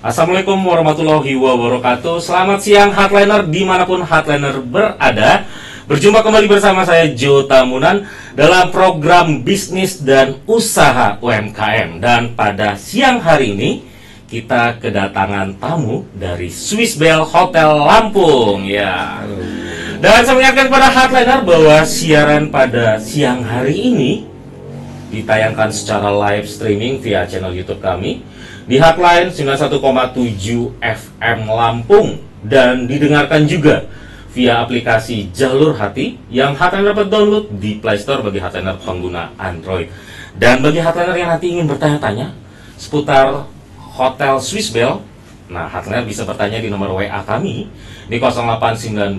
Assalamualaikum warahmatullahi wabarakatuh. Selamat siang Hardliner dimanapun Hardliner berada. Berjumpa kembali bersama saya Joe Tamunan dalam program bisnis dan usaha UMKM. Dan pada siang hari ini kita kedatangan tamu dari Swiss Bell Hotel Lampung ya. Dan saya mengingatkan kepada Hardliner bahwa siaran pada siang hari ini ditayangkan secara live streaming via channel YouTube kami di Hotline 91,7 FM Lampung dan didengarkan juga via aplikasi Jalur Hati yang Hardliner dapat download di Play Store bagi Hardliner pengguna Android. Dan bagi Hardliner yang nanti ingin bertanya-tanya seputar Hotel Swiss Bell, nah Hardliner bisa bertanya di nomor WA kami di 0819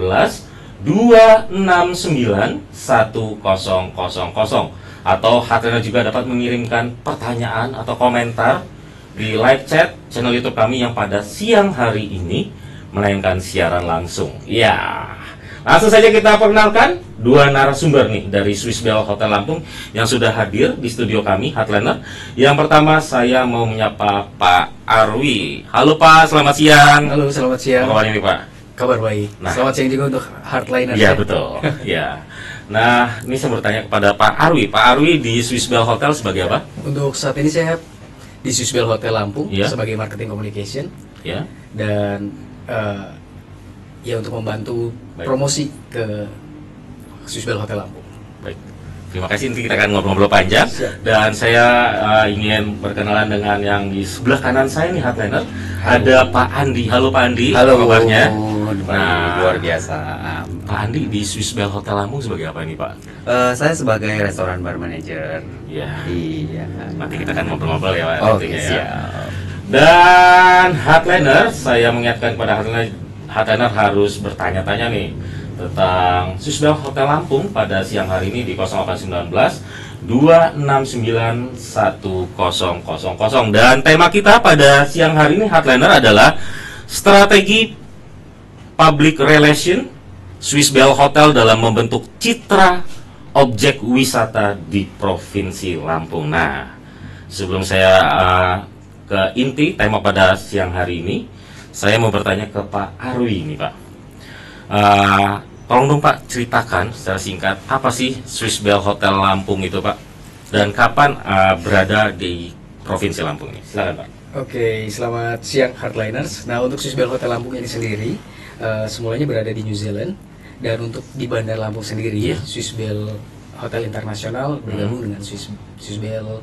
269 1000 atau Hardliner juga dapat mengirimkan pertanyaan atau komentar di live chat channel YouTube kami yang pada siang hari ini menayangkan siaran langsung. Ya, langsung saja kita perkenalkan dua narasumber nih dari Swiss Bell Hotel Lampung yang sudah hadir di studio kami, Hardliner. Yang pertama saya mau menyapa Pak Arwi. Halo Pak, selamat siang. Halo, selamat siang. Apa kabar ini Pak? Kabar baik. Nah, selamat siang juga untuk Hardliner. Iya betul. Ya. Nah, ini saya bertanya kepada Pak Arwi. Pak Arwi di Swiss Bell Hotel sebagai apa? Untuk saat ini saya di Swiss Bell Hotel Lampung sebagai marketing communication dan ya untuk membantu promosi ke Swiss Bell Hotel Lampung. Baik, terima kasih. Nanti kita akan ngobrol-ngobrol panjang. Dan saya ingin berkenalan dengan yang di sebelah kanan saya nih Hardliner. Ada Pak Andi. Halo Pak Andi. Halo, kabarnya? Nah, luar biasa. Pak Andi di Swiss Bell Hotel Lampung sebagai apa ini Pak? Saya sebagai restoran bar manager. Ya. Iya. Nanti kita akan ngobrol-ngobrol ya Pak. Oke, siap. Dan Hardliner, saya mengingatkan kepada Hardliner harus bertanya-tanya nih tentang Swiss Bell Hotel Lampung pada siang hari ini di 0819 269 1000. Dan tema kita pada siang hari ini Hardliner adalah strategi public relation Swiss Bell Hotel dalam membentuk citra objek wisata di Provinsi Lampung. Nah, sebelum saya ke inti tema pada siang hari ini, saya mau bertanya ke Pak Arwi nih Pak. Tolong dong Pak ceritakan secara singkat apa sih Swiss Bell Hotel Lampung itu Pak, dan kapan berada di Provinsi Lampung ini? Silakan Pak. Oke, selamat siang Hardliners. Nah, untuk Swiss Bell Hotel Lampung ini sendiri semulanya berada di New Zealand, dan untuk di Bandar Lampung sendiri Swiss Bell Hotel Internasional bergabung dengan Swiss Bell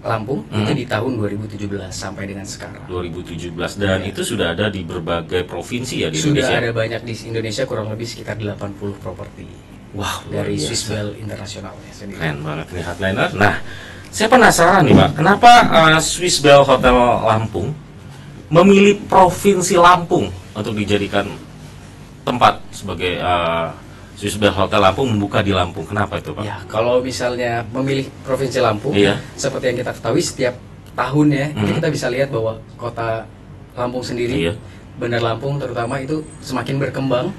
Lampung itu di tahun 2017 sampai dengan sekarang. 2017 dan itu sudah ada di berbagai provinsi ya di Indonesia. Indonesia. Sudah ada banyak di Indonesia, kurang lebih sekitar 80 properti. Wow, dari Swiss Bell Internasional sendiri. Keren banget nih Hardliner. Nah, saya penasaran nih Pak, kenapa Swiss Bell Hotel Lampung memilih Provinsi Lampung untuk dijadikan tempat sebagai Swiss Bell Hotel Lampung membuka di Lampung? Kenapa itu Pak? Ya, kalau misalnya memilih Provinsi Lampung, seperti yang kita ketahui setiap tahun ya, itu kita bisa lihat bahwa kota Lampung sendiri, Bandar Lampung terutama itu semakin berkembang.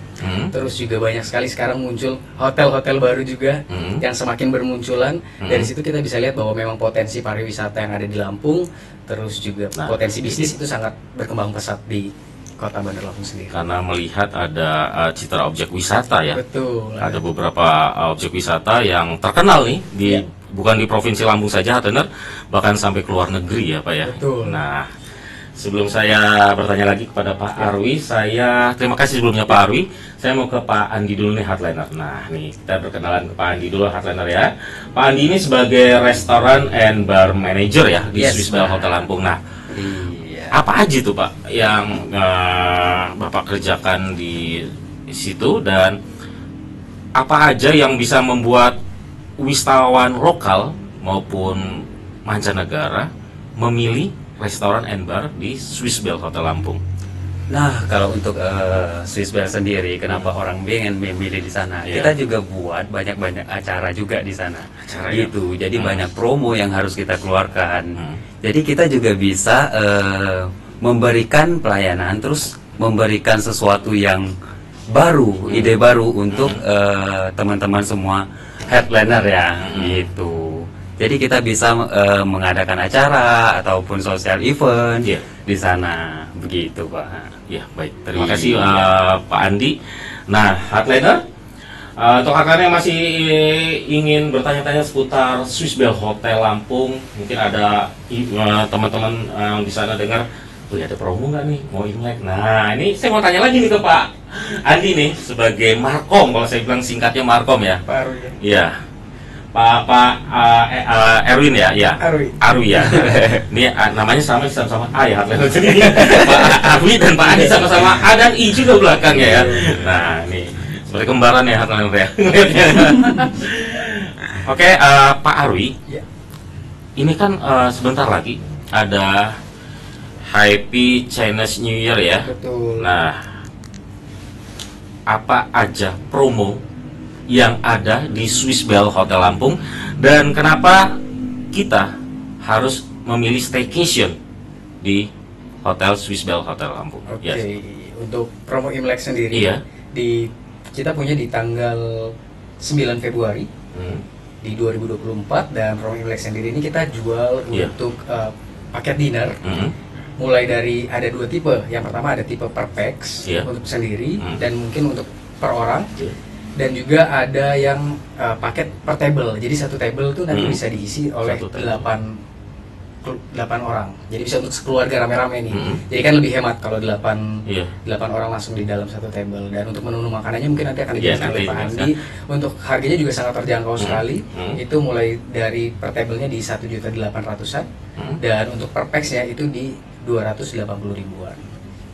Terus juga banyak sekali sekarang muncul hotel-hotel baru juga yang semakin bermunculan. Dari situ kita bisa lihat bahwa memang potensi pariwisata yang ada di Lampung, terus juga potensi bisnis itu sangat berkembang pesat di Kota Bandar Lampung sendiri. Karena melihat ada citra objek wisata ya. Betul. Ada beberapa objek wisata yang terkenal nih di bukan di Provinsi Lampung saja, Hardliner, bahkan sampai ke luar negeri ya Pak ya. Betul. Nah, sebelum saya bertanya lagi kepada Pak Arwi, saya terima kasih sebelumnya Pak Arwi. Saya mau ke Pak Andi dulu nih Hardliner. Nah, nih kita berkenalan ke Pak Andi dulu Hardliner ya. Pak Andi ini sebagai restoran and bar manager ya di Swiss Bell Hotel Lampung. Nah, apa aja tuh Pak yang Bapak kerjakan di situ, dan apa aja yang bisa membuat wisatawan lokal maupun mancanegara memilih restoran and bar di Swiss Bell Hotel Lampung? Nah, kalau untuk Swiss Bell sendiri, kenapa orang pengen memilih di sana? Iya. Kita juga buat banyak-banyak acara juga di sana. Acara ya? Gitu. Jadi banyak promo yang harus kita keluarkan. Hmm. Jadi kita juga bisa memberikan pelayanan, terus memberikan sesuatu yang baru, ide baru untuk teman-teman semua headliner ya, gitu. Jadi kita bisa mengadakan acara ataupun sosial event Iya. di sana, begitu Pak. Ya, baik. Terima Iya. kasih Pak Andi. Nah, hardliner, untuk hardliner yang masih ingin bertanya-tanya seputar Swiss Bell Hotel Lampung, mungkin ada teman-teman di sana dengar, ada promo nggak nih, mau Imlek? Nah, ini saya mau tanya lagi nih ke Pak Andi nih, sebagai Markom, kalau saya bilang singkatnya Markom ya. Pak Arwi ya. Iya. Pak Erwin ya, ya. Arwi ya. Ini namanya sama A ya, jadi Pak Arwi dan Pak Andi sama-sama A dan I juga belakangnya ya. Nah, ini seperti kembaran ya Hardliner ya. Oke, Pak Arwi. Ya. Ini kan sebentar lagi ada Happy Chinese New Year ya. Betul. Nah, apa aja promo yang ada di Swiss Bell Hotel Lampung dan kenapa kita harus memilih staycation di Hotel Swiss Bell Hotel Lampung? Oke, Yes. untuk promo Imlek sendiri Iya. kita punya di tanggal 9 Februari Hmm. di 2024 dan promo Imlek sendiri ini kita jual Iya. untuk paket dinner. Hmm. Mulai dari ada 2 tipe. Yang pertama ada tipe per pax Iya. untuk sendiri Hmm. dan mungkin untuk per orang. Iya. Dan juga ada yang paket per table. Jadi satu table tuh nanti bisa diisi oleh Satu table. 8 orang. Jadi bisa untuk sekeluarga rame-rame nih. Hmm. Jadi kan lebih hemat kalau 8 Iya. orang langsung di dalam satu table. Dan untuk menu makanannya mungkin nanti akan Iya, dijelaskan nanti oleh Pak dijelaskan. Andi. Untuk harganya juga sangat terjangkau sekali. Itu mulai dari per tablenya di 1.800.000-an. Dan untuk per pax-nya itu di 280 ribuan.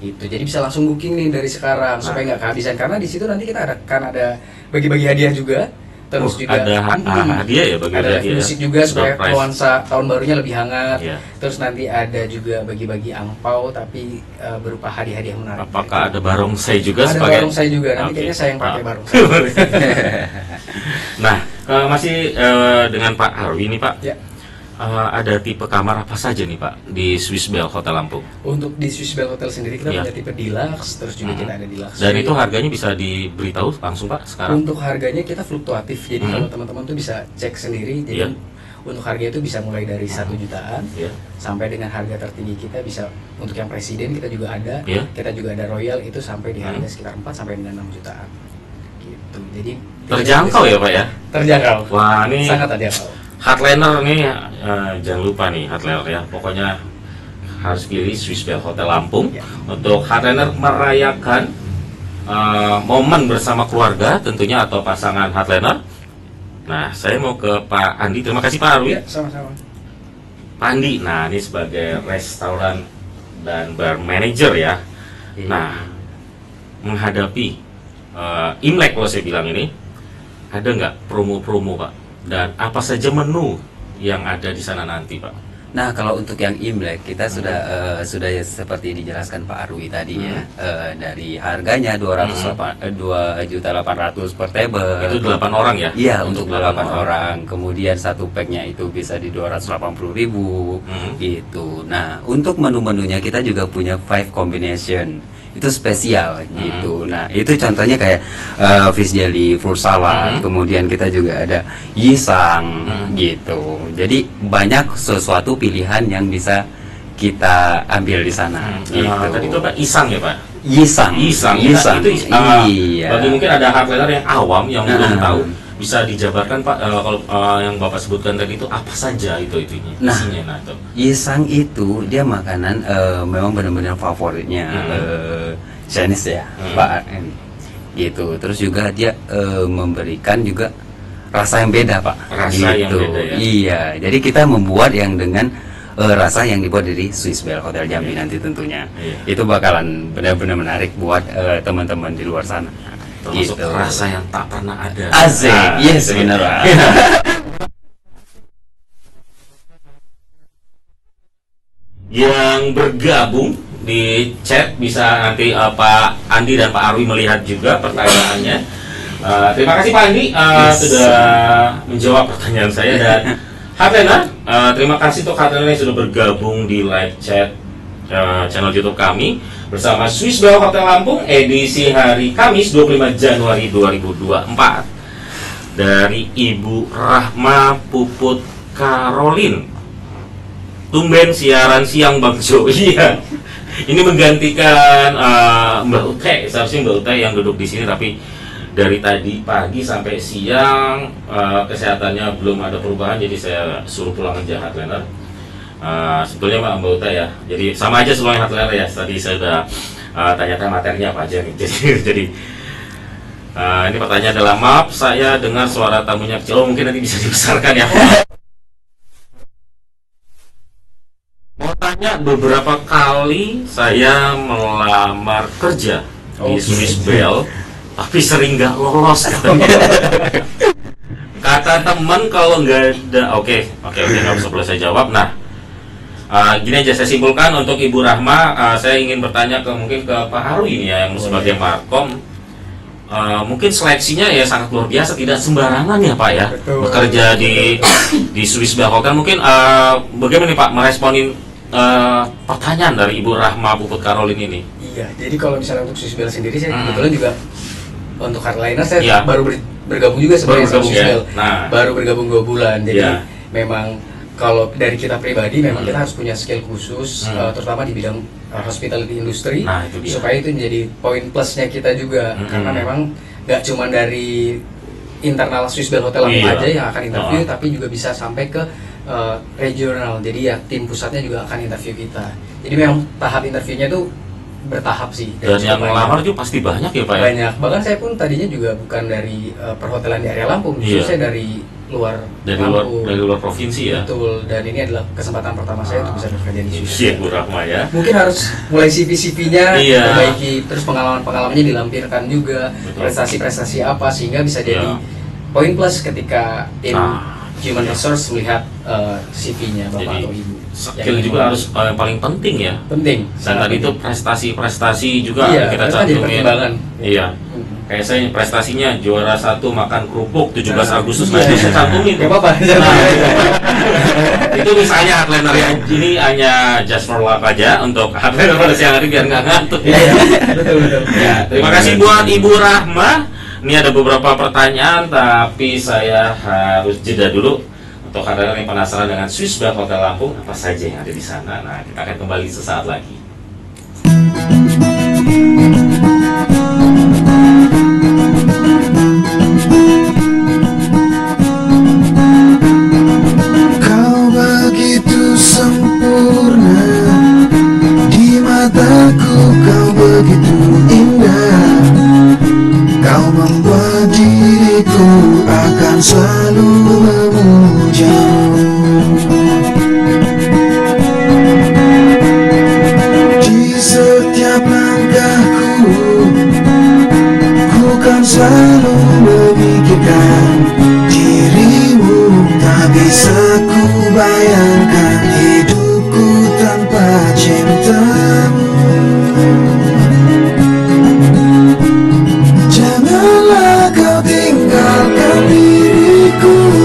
Itu jadi bisa langsung booking nih dari sekarang supaya nggak kehabisan, karena di situ nanti kita akan ada bagi-bagi hadiah juga, terus juga ada hadiah ya, bagi ada hadiah. musik juga supaya Surprise. nuansa tahun barunya lebih hangat. Iya. Terus nanti ada juga bagi-bagi angpau tapi berupa hadiah-hadiah menarik. Apakah ada barongsai juga Ada sebagai barongsai juga, nanti Oke. kayaknya saya yang pakai Pak. barongsai. Nah, masih dengan Pak Arwi nih Pak. Ya. Ada tipe kamar apa saja nih Pak di Swiss Bell Hotel Lampung? Untuk di Swiss Bell Hotel sendiri kita Iya. punya tipe deluxe, terus juga kita ada deluxe. Dan suite. itu harganya bisa diberitahu langsung Pak sekarang? Untuk harganya kita fluktuatif, jadi kalau teman-teman tuh bisa cek sendiri. Jadi Iya. untuk harga itu bisa mulai dari 1 jutaan Iya. sampai dengan harga tertinggi kita bisa untuk yang presiden kita juga ada. Iya. Kita juga ada royal itu sampai di harga sekitar 4 sampai dengan 6 jutaan. Gitu. Jadi Terjangkau ya Pak ya? Terjangkau. Wah, ini Sangat terjangkau. Hardliner nih, jangan lupa nih Hardliner ya. Pokoknya harus pilih Swiss Bell Hotel Lampung Ya. untuk Hardliner merayakan momen bersama keluarga tentunya atau pasangan Hardliner. Nah, saya mau ke Pak Andi. Terima kasih Pak Arwi. Ya, sama-sama. Pak Andi, nah ini sebagai restoran dan bar manager ya. Nah, menghadapi Imlek kalau saya bilang ini, ada nggak promo-promo Pak? Dan apa saja menu yang ada di sana nanti Pak? Nah, kalau untuk yang Imlek kita sudah seperti dijelaskan Pak Arwi tadi ya, dari harganya 2.800.000 per table. Itu 8 orang ya? Iya, untuk 8 orang. Kemudian satu packnya itu bisa di 280.000 gitu. Nah, untuk menu-menunya kita juga punya 5 combination. Itu spesial gitu. Nah, itu contohnya kayak fish jelly, fruit salad, kemudian kita juga ada yisang gitu. Jadi banyak sesuatu pilihan yang bisa kita ambil di sana. Gitu. Tadi itu Pak Isang ya Pak? Yisang. Isang. Yisang. Itu Iya. bagi mungkin ada hardliner yang awam yang belum Nah. tahu, bisa dijabarkan Pak kalau yang Bapak sebutkan tadi itu apa saja itunya Nah. isinya nah itu. Yisang itu dia makanan memang benar-benar favoritnya Chinese ya, Pak. Gitu. Terus juga dia memberikan juga rasa yang beda, Pak. Rasa yang Gitu. beda ya. Iya. Jadi kita membuat yang dengan rasa yang dibuat dari Swiss Bell Hotel Jambi nanti tentunya. Iya. Itu bakalan benar-benar menarik buat teman-teman di luar sana. Termasuk Gitu. rasa yang tak pernah ada. Asik. Nah, Yes, itu benar, ya. Pak. yang bergabung di chat, bisa nanti Pak Andi dan Pak Arwi melihat juga pertanyaannya. Terima kasih Pak Andi sudah menjawab pertanyaan saya, dan Hardliner, terima kasih untuk Hardliner yang sudah bergabung di live chat channel YouTube kami bersama Swiss Bell Hotel Lampung edisi hari Kamis 25 Januari 2024 dari Ibu Rahma Puput Karolin. Tumben siaran siang Bang Jo. Iya. Ini menggantikan Mbak Ute. Seharusnya Mbak Ute yang duduk di sini, tapi dari tadi pagi sampai siang kesehatannya belum ada perubahan, jadi saya suruh pulang aja Hardliner. Sebetulnya Mbak Ute ya. Jadi sama aja semuanya Hardliner ya. Tadi saya sudah tanya-tanya materinya apa aja nih. Jadi ini pertanyaan adalah, maaf saya dengar suara tamunya kecil. Oh, mungkin nanti bisa dibesarkan ya. Mau tanya, beberapa kali saya melamar kerja di Swiss Bell, tapi sering nggak lolos katanya. Kata teman kalau nggak ada, oke, nggak perlu saya jawab. Nah, gini aja saya simpulkan untuk Ibu Rahma, saya ingin bertanya mungkin ke Pak Arwi ini ya, yang sebagai Markom. Mungkin seleksinya ya sangat luar biasa, tidak sembarangan ya Pak ya. Betul. Bekerja di Swiss Bell Hotel. Mungkin bagaimana nih Pak meresponin pertanyaan dari Ibu Rahma Puput Karolin ini? Iya, jadi kalau misalnya untuk Swiss Bell sendiri, saya kebetulan juga untuk Hardliner saya baru bergabung juga sebenarnya sama Swiss Bell. Baru bergabung 2 bulan. Jadi memang kalau dari kita pribadi memang kita harus punya skill khusus, terutama di bidang hospitality industry, supaya itu menjadi poin plusnya kita juga. Karena memang nggak cuma dari internal Swiss Bell Hotel aja yang akan interview, tapi juga bisa sampai ke regional. Jadi ya tim pusatnya juga akan interview kita. Jadi memang tahap interviewnya itu bertahap sih. Dan yang melamar itu pasti banyak ya Pak ya? Banyak. Bahkan saya pun tadinya juga bukan dari perhotelan di area Lampung, justru saya dari luar Lampung. Dari luar provinsi ya? Betul. Dan ini adalah kesempatan pertama saya untuk bisa bekerja di Swiss. Iya Bu Rahma ya. Mungkin harus mulai CV-CV-nya perbaiki, terus pengalaman-pengalamannya dilampirkan juga. Prestasi-prestasi apa sehingga bisa jadi poin plus ketika tim Human Resource melihat CV-nya Bapak atau Ibu. Skill juga harus paling penting ya. Penting. Dan tadi itu prestasi juga kita cantumin. Iya. Kayak saya prestasinya juara 1 makan kerupuk 17 Agustus nanti saya cantumin. Gak apa-apa. Itu misalnya Hardliner ya. Ini hanya just for luck aja untuk Hardliner pada siang hari biar nggak ngantuk. Betul. Ya, terima kasih buat Ibu Rahma. Ini ada beberapa pertanyaan, tapi saya harus jeda dulu. Untuk kalian yang penasaran dengan Swiss Bell Hotel Lampung, apa saja yang ada di sana? Nah, kita akan kembali sesaat lagi. Kau begitu sempurna, di mataku kau begitu indah. Kau membuat diriku akan selalu memujamu. Di setiap langkahku, ku kan selalu memikirkan dirimu. Tak bisa ku bayangkan hidupku tanpa cintamu. Janganlah kau tinggalkan diriku.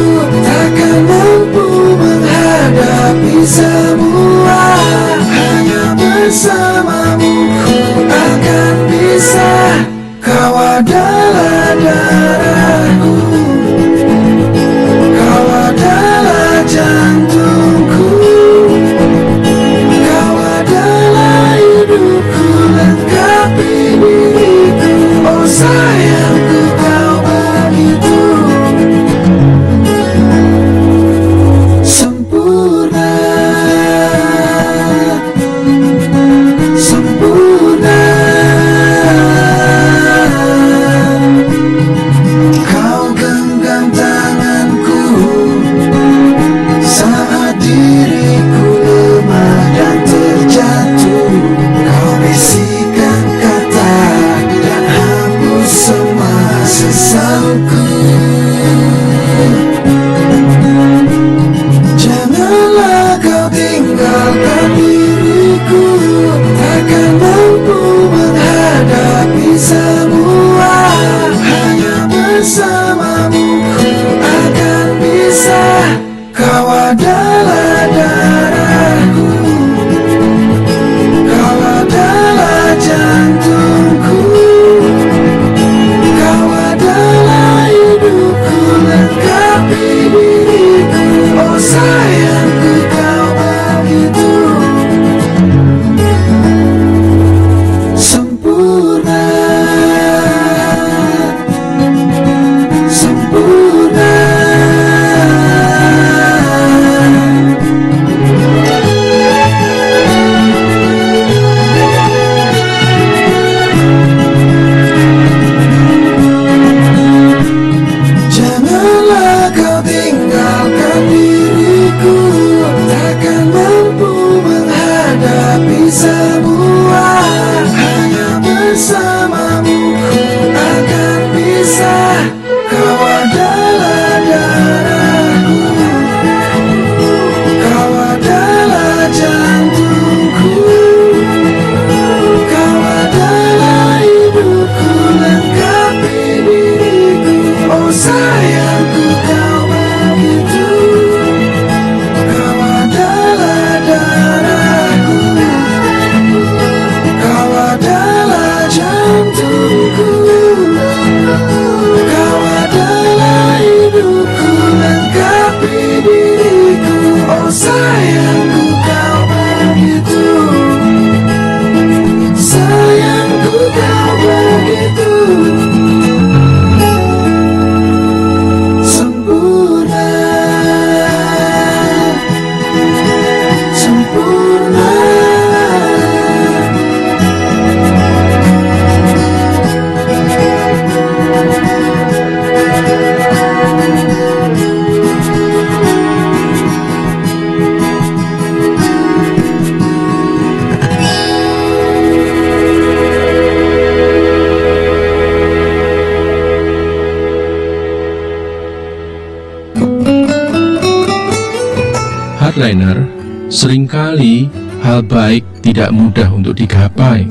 Hardliner, seringkali hal baik tidak mudah untuk digapai.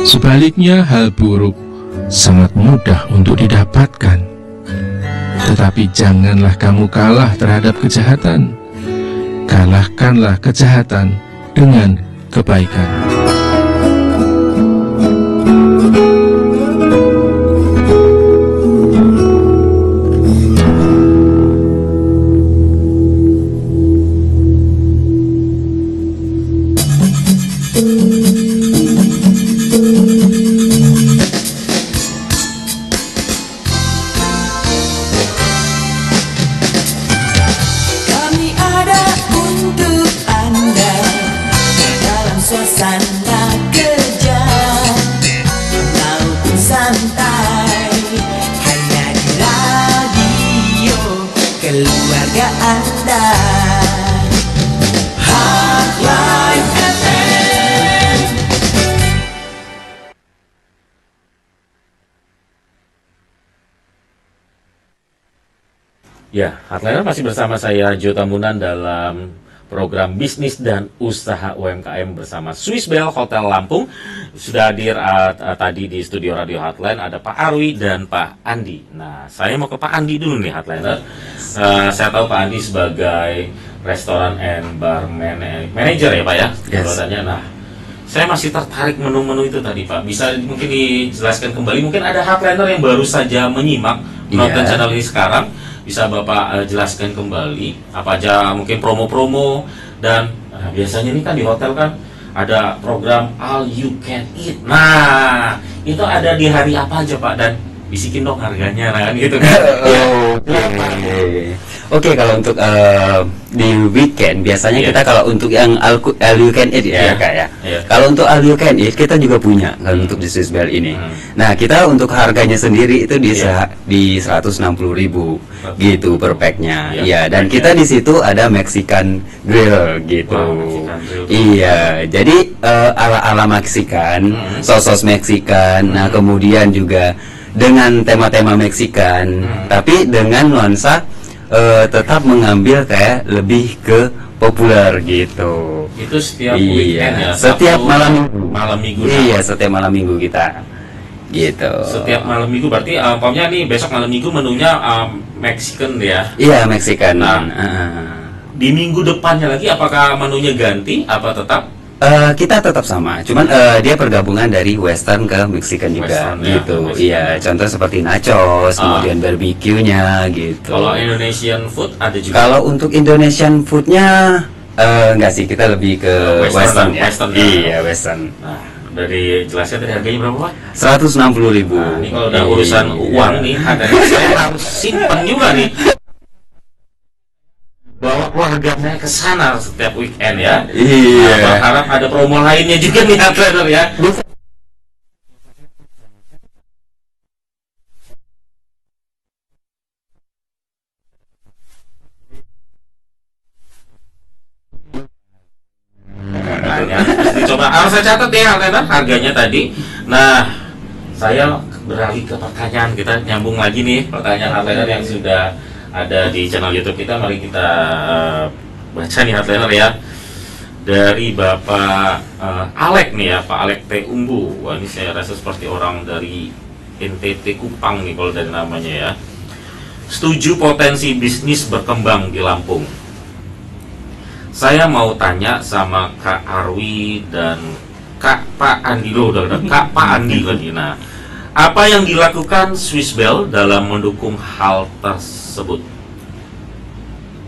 Sebaliknya, hal buruk sangat mudah untuk didapatkan. Tetapi janganlah kamu kalah terhadap kejahatan. Kalahkanlah kejahatan dengan kebaikan. Kami ada untuk Anda dalam suasana kerja maupun santai, hanya di radio keluarga Anda. Hotline FM. Ya, Hardliner masih bersama saya Jota Munan dalam program bisnis dan usaha UMKM bersama Swiss Bell Hotel Lampung. Sudah hadir tadi di studio Radio Hotline ada Pak Arwi dan Pak Andi. Nah, saya mau ke Pak Andi dulu nih, Hardliner. Saya tahu Pak Andi sebagai restoran and bar manager ya Pak ya, jabatannya. Nah, saya masih tertarik menu-menu itu tadi Pak. Bisa mungkin dijelaskan kembali? Mungkin ada Hardliner yang baru saja menyimak menonton channel ini sekarang. Bisa Bapak jelaskan kembali apa aja mungkin promo-promo dan biasanya ini kan di hotel kan ada program all you can eat. Nah, itu ada di hari apa aja Pak, dan bisikin dong harganya kan gitu kan. Oke, kalau untuk di weekend biasanya kita kalau untuk yang all you can eat ya Kak ya. Kalau untuk all you can eat kita juga punya kalau untuk di Swiss Bell ini. Nah, kita untuk harganya sendiri itu di 160.000 gitu per packnya. Iya, dan kita di situ ada Mexican grill gitu. Iya, jadi ala-ala Mexican, sos Mexican. Nah, kemudian juga dengan tema-tema Mexican, tapi dengan nuansa tetap mengambil kayak lebih ke populer gitu. Itu setiap weekend ya? Setiap malam minggu. Iya, setiap malam minggu kita gitu. Setiap malam minggu berarti umpamanya nih besok malam minggu menunya Mexican ya? Iya, Mexican. Nah, di minggu depannya lagi apakah menunya ganti apa tetap? Kita tetap sama, cuman dia pergabungan dari Western ke Mexican juga Western, gitu. Mexican. Iya, contoh seperti nachos, kemudian barbecue-nya gitu. Kalau Indonesian food ada juga? Kalau untuk Indonesian food-nya enggak sih, kita lebih ke Western ya. Iya, Western. Nah, dari jelasnya tadi harganya berapa Pak? 160.000. Nah, ini kalau udah urusan uang nih, harganya saya harus simpan juga nih. Bawa keluarganya ke sana setiap weekend ya. Iya. Nah, berharap ada promo lainnya juga nih Hardliner ya. Dicoba. Harus saya catat ya Hardliner harganya tadi. Nah, saya beralih ke pertanyaan, kita nyambung lagi nih pertanyaan Hardliner yang sudah ada di channel YouTube kita. Mari kita baca nih Hardliner ya, dari Bapak Alek nih ya, Pak Alek T. Umbu. Wah, ini saya rasa seperti orang dari NTT Kupang nih kalau dari namanya ya. Setuju potensi bisnis berkembang di Lampung. Saya mau tanya sama Kak Arwi dan Kak Pak Andi loh, Kak Pak Andi lagi. Nah, apa yang dilakukan Swiss Bell dalam mendukung hal tersebut?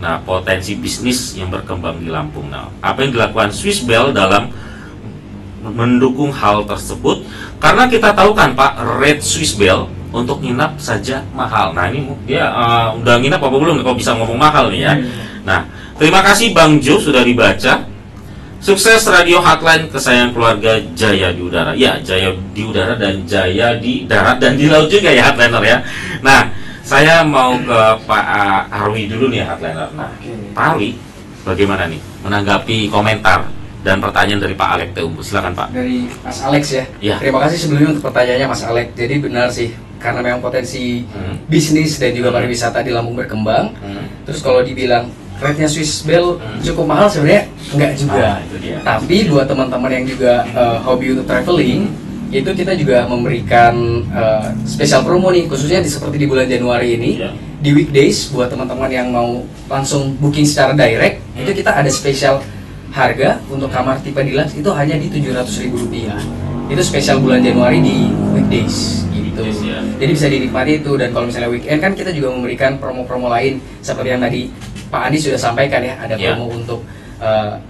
Nah, potensi bisnis yang berkembang di Lampung. Nah, apa yang dilakukan Swiss Bell dalam mendukung hal tersebut? Karena kita tahu kan Pak, rate Swiss Bell untuk nginap saja mahal. Nah, ini dia udah nginap apa belum? Kalau bisa ngomong mahal nih ya. Nah, terima kasih Bang Jo sudah dibaca. Sukses Radio Hotline kesayangan keluarga Jaya di udara. Ya, Jaya di udara dan Jaya di darat dan di laut juga ya Hotlainer ya. Nah, saya mau ke Pak Arwi dulu nih Hotlainer. Nah, Pak Arwi, bagaimana nih menanggapi komentar dan pertanyaan dari Pak Alek Teumbu? Silakan Pak. Dari Mas Alex ya. Ya. Terima kasih sebelumnya untuk pertanyaannya Mas Alex. Jadi benar sih, karena memang potensi bisnis dan juga pariwisata di Lampung berkembang. Terus kalau dibilang rate-nya Swiss Bell cukup mahal sebenarnya enggak juga. Itu dia. Tapi buat teman-teman yang juga hobi untuk traveling, itu kita juga memberikan spesial promo nih, khususnya seperti di bulan Januari ini. Iya. Di weekdays buat teman-teman yang mau langsung booking secara direct, itu kita ada spesial harga untuk kamar tipe deluxe itu hanya di Rp700.000. Itu spesial bulan Januari di weekdays gitu. Weekdays, ya. Jadi bisa dinikmati itu, dan kalau misalnya weekend kan kita juga memberikan promo-promo lain seperti yang tadi Pak Andi sudah sampaikan ya, ada Ya. promo untuk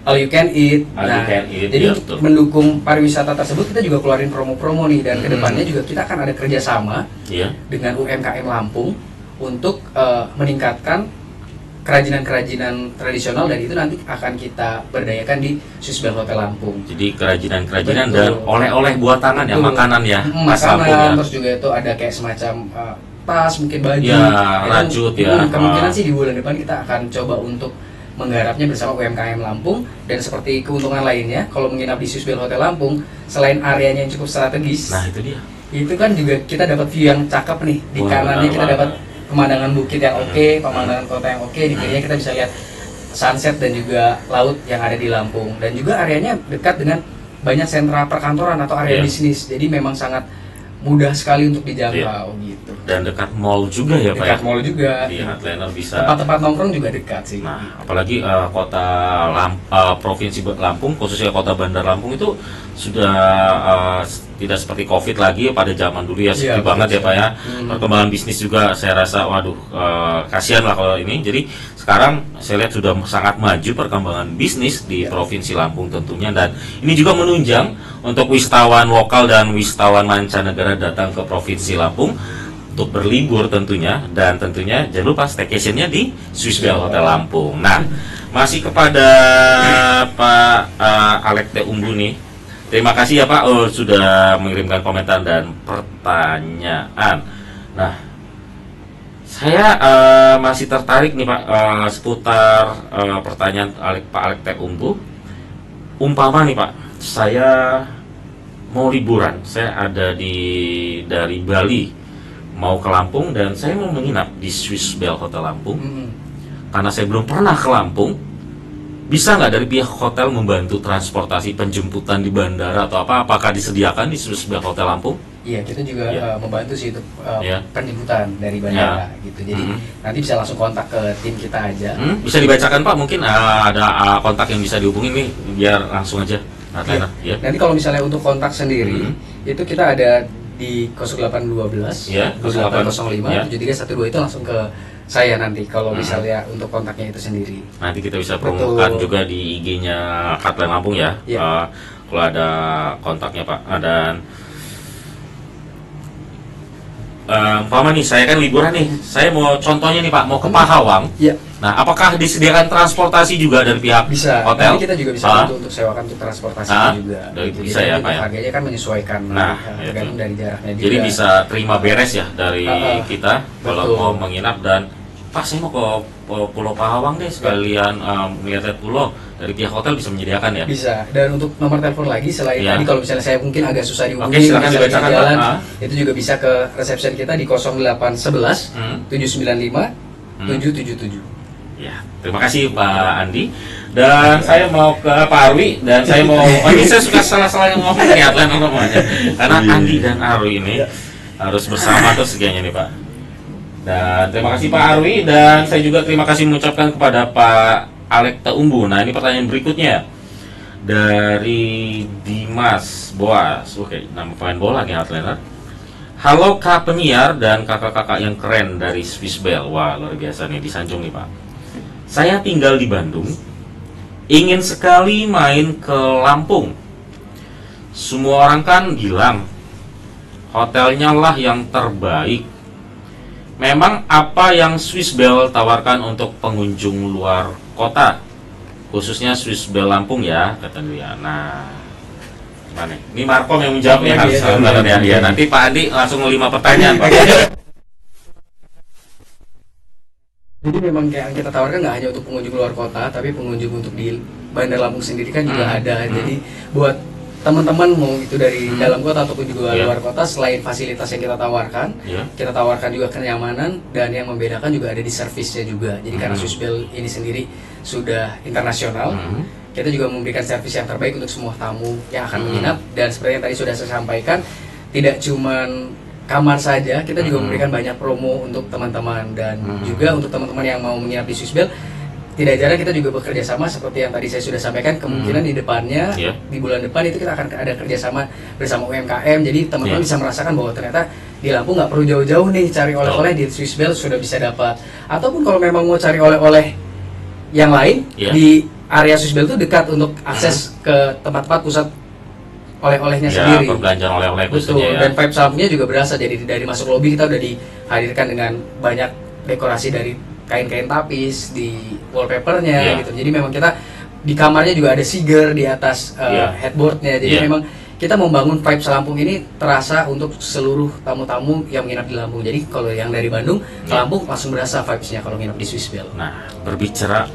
all you can eat. All you can eat, jadi ya, untuk betul. mendukung pariwisata tersebut kita juga keluarin promo-promo nih, dan kedepannya juga kita akan ada kerjasama Iya. dengan UMKM Lampung untuk meningkatkan kerajinan-kerajinan tradisional, dan itu nanti akan kita berdayakan di Swiss Bell Hotel Lampung. Jadi kerajinan-kerajinan Betul. dan oleh-oleh buat tangan ya, Betul. makanan ya, khas Lampung Makanan, ya. terus juga itu ada kayak semacam tas, mungkin baju. Ya, Itu, rajut ya. Kemungkinan sih di bulan depan kita akan coba untuk menggarapnya bersama UMKM Lampung. Dan seperti keuntungan lainnya, kalau menginap di Swiss Bell Hotel Lampung, selain areanya yang cukup strategis, Nah itu dia. itu kan juga kita dapat view yang cakep nih. Di Wah, kanannya kita benar dapat pemandangan bukit yang oke, pemandangan kota yang oke. Di kirinya kita bisa lihat sunset dan juga laut yang ada di Lampung. Dan juga areanya dekat dengan banyak sentra perkantoran atau area Iya. bisnis. Jadi memang sangat mudah sekali untuk dijangkau gitu. Dan dekat mall juga ya Pak ya. Dekat mall juga. Di Heartliner bisa. Tempat-tempat nongkrong juga dekat sih. Nah, apalagi kota provinsi Lampung, khususnya kota Bandar Lampung itu sudah tidak seperti COVID lagi pada zaman dulu ya, sepi Iya, banget ya betul. Pak ya. Hmm. Perkembangan bisnis juga saya rasa, waduh, kasihan lah kalau ini. Jadi sekarang saya lihat sudah sangat maju perkembangan bisnis di Iya. provinsi Lampung tentunya, dan ini juga menunjang untuk wisatawan lokal dan wisatawan mancanegara datang ke provinsi Lampung untuk berlibur tentunya, dan tentunya jangan lupa staycationnya di Swiss Bell Hotel Lampung. Nah, masih kepada Pak Alek T. Umbu nih. Terima kasih ya Pak sudah mengirimkan komentar dan pertanyaan. Nah, saya masih tertarik nih Pak seputar pertanyaan Pak Alek T. Umbu. Umpama nih Pak, saya mau liburan, saya ada dari Bali mau ke Lampung, dan saya mau menginap di Swiss Bell Hotel Lampung. Karena saya belum pernah ke Lampung, bisa nggak dari pihak hotel membantu transportasi penjemputan di bandara atau apa? Apakah disediakan di Swiss Bell Hotel Lampung? Iya, kita juga Iya. membantu sih itu Iya. penjemputan dari bandara gitu. Jadi nanti bisa langsung kontak ke tim kita aja. Bisa dibacakan Pak, mungkin ada kontak yang bisa dihubungin nih, biar langsung aja. Heartliner, ya. Nanti kalau misalnya untuk kontak sendiri, itu kita ada di 0812 Ya, 0805 ya. 7312, itu langsung ke saya nanti kalau misalnya untuk kontaknya itu sendiri. Nanti kita bisa Betul. promokan juga di IG-nya Heartliner Lampung ya. Iya. Kalau ada kontaknya Pak. Dan umpama nih, saya kan liburan nih, saya mau contohnya nih Pak, mau ke Pahawang. Iya, Nah, apakah disediakan transportasi juga dari pihak bisa. hotel? Nanti kita juga bisa Ah. bantu untuk sewakan untuk transportasi juga. Dari Gitu. bisa Jadi ya, nanti Pak ya? harganya kan menyesuaikan Nah, tergantung itu. dari jaraknya juga. Jadi bisa terima beres ya dari kita kalau betul. mau menginap. Dan Pak, saya mau ke Pulau Pahawang deh, sekalian melihat pulau. Dari pihak hotel bisa menyediakan ya? Bisa. Dan untuk nomor telepon lagi selain Iya. tadi, kalau misalnya saya mungkin agak susah dihubungi, Oke, silakan misalnya dibacakan, jalan, Pak. itu juga bisa ke reception kita di 0811 Hmm. 795 777. Ya, terima kasih Pak Andi. Dan saya mau ke Pak Arwi, dan saya mau ini saya suka salah-salah yang ngomong nih Heartliner namanya. Karena Andi dan Arwi ini harus bersama terus kayaknya nih Pak. Dan terima kasih Pak Arwi, dan saya juga terima kasih mengucapkan kepada Pak Alek T. Umbu. Nah, ini pertanyaan berikutnya dari Dimas Boas. Oke, nama pemain bola nih Heartliner. Halo Kak penyiar dan kakak-kakak yang keren dari Swiss Bell. Wah, luar biasa nih, disanjung nih Pak. Saya tinggal di Bandung, ingin sekali main ke Lampung. Semua orang kan bilang hotelnya lah yang terbaik. Memang apa yang Swiss Bell tawarkan untuk pengunjung luar kota, khususnya Swiss Bell Lampung ya, kata dia. Nah, gimana? Ini Markom yang menjawabnya harus ya. Nanti Pak Andi langsung 5 pertanyaan. Pak. Jadi memang kayak yang kita tawarkan nggak hanya untuk pengunjung luar kota, tapi pengunjung untuk di Bandar Lampung sendiri kan juga ada. Jadi buat teman-teman mau itu dari dalam kota ataupun juga Iya. luar kota, selain fasilitas yang kita tawarkan, kita tawarkan juga kenyamanan, dan yang membedakan juga ada di servisnya juga. Jadi karena Swissbell ini sendiri sudah internasional, kita juga memberikan servis yang terbaik untuk semua tamu yang akan menginap. Dan seperti yang tadi sudah saya sampaikan, tidak cuman kamar saja, kita juga memberikan banyak promo untuk teman-teman, dan juga untuk teman-teman yang mau menginap di Swissbell. Tidak jarang kita juga bekerja sama seperti yang tadi saya sudah sampaikan, kemungkinan di depannya, di bulan depan itu kita akan ada kerjasama bersama UMKM. Jadi teman-teman bisa merasakan bahwa ternyata di Lampung nggak perlu jauh-jauh nih cari oleh-oleh, di Swissbell sudah bisa dapat. Ataupun kalau memang mau cari oleh-oleh yang lain, di area Swissbell itu dekat untuk akses ke tempat-tempat pusat oleh-olehnya sendiri. Perbelanjaan oleh-oleh Betul, khususnya ya. dan vibe lampunya juga berasa. Jadi dari masuk lobi kita udah dihadirkan dengan banyak dekorasi dari kain-kain tapis di wallpapernya gitu. Jadi memang kita di kamarnya juga ada siger di atas headboardnya. Jadi memang kita membangun vibe Lampung ini terasa untuk seluruh tamu-tamu yang menginap di Lampung. Jadi kalau yang dari Bandung ke Lampung langsung berasa vibes-nya kalau menginap di Swissbell. Nah, berbicara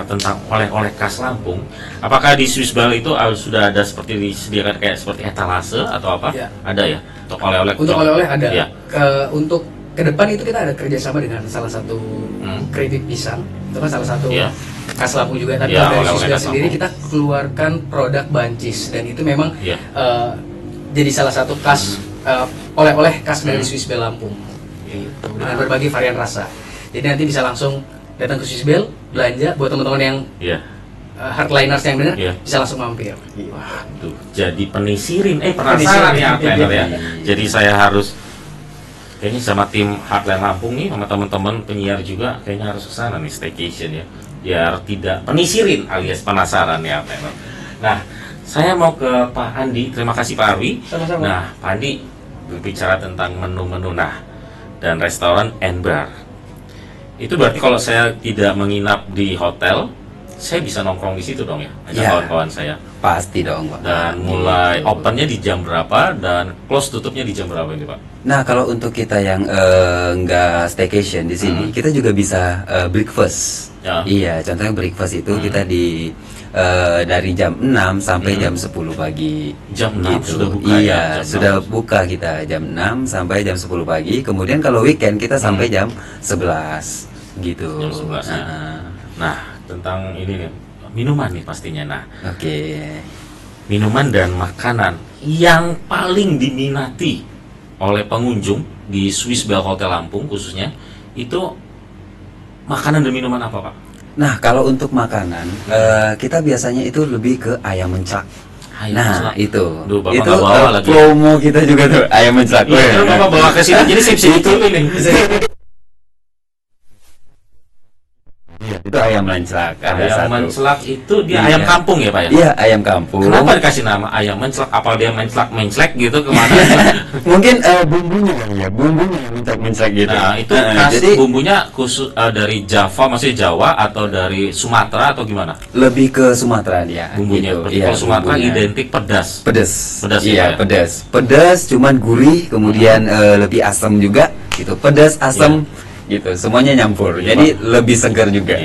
tentang oleh-oleh khas Lampung, apakah di Swissbell itu sudah ada seperti disediakan kayak seperti etalase atau apa? Ada ya? Untuk oleh-oleh? Untuk oleh-oleh ada. Untuk ke depan itu kita ada kerjasama dengan salah satu keripik pisang, itu kan salah satu khas Lampung juga. Tapi dari Swissbell sendiri kita keluarkan produk buncis, dan itu memang jadi salah satu khas oleh-oleh khas dari Swissbell Lampung gitu, dengan berbagai varian rasa. Jadi nanti bisa langsung datang ke Swissbell belanja. Buat teman-teman yang hardliners yang dengar bisa langsung mampir. Waduh, jadi penasaran ya Hardliner ya. Jadi saya harus kayaknya sama tim Hardline Lampung nih, sama teman-teman penyiar juga kayaknya harus kesana nih staycation ya, biar tidak penisirin alias penasaran ya. Nah, saya mau ke Pak Andi. Terima kasih Pak Arwi. Sama-sama. Nah, Pak Andi berbicara tentang menu-menu dan restoran and bar. Itu berarti kalau saya tidak menginap di hotel, saya bisa nongkrong di situ dong ya, kawan-kawan saya. Pasti dong, Pak. Dan mulai opennya di jam berapa dan close tutupnya di jam berapa ini, Pak? Nah, kalau untuk kita yang nggak staycation di sini, kita juga bisa breakfast. Iya, contohnya breakfast itu kita dari jam 6 sampai jam 10 pagi. Jam 6 sudah buka iya, ya? sudah buka kita jam 6 sampai jam 10 pagi. Kemudian kalau weekend kita sampai jam 11 gitu. Jam 11 ya. Nah, tentang ini nih, minuman nih pastinya. Minuman dan makanan yang paling diminati oleh pengunjung di Swissbell Hotel Lampung khususnya, itu makanan dan minuman apa, Pak? Nah, kalau untuk makanan, kita biasanya itu lebih ke ayam mencak. Itu bawa lagi. Promo kita juga tuh ayam mencak. Iya, Bapak bawa ke sini, jadi sip-sip itu ini. Itu ayam menclak. Ayam menclak itu dia ayam kampung ya, Pak ya? Iya, ayam kampung. Kenapa dikasih nama ayam menclak? Apa dia menclak gitu kemana? Mungkin bumbunya kali ya, bumbunya menclak gitu. Nah, itu khas jadi, bumbunya khusus dari Java, maksudnya Jawa atau dari Sumatera atau gimana? Lebih ke Sumatera dia. Bumbunya. Gitu. Kalau Sumatera identik pedas. Pedas iya, ya? Pedas, cuman gurih, kemudian lebih asam juga gitu. Pedas, asam. Gitu, semuanya nyampur, jadi lebih segar juga.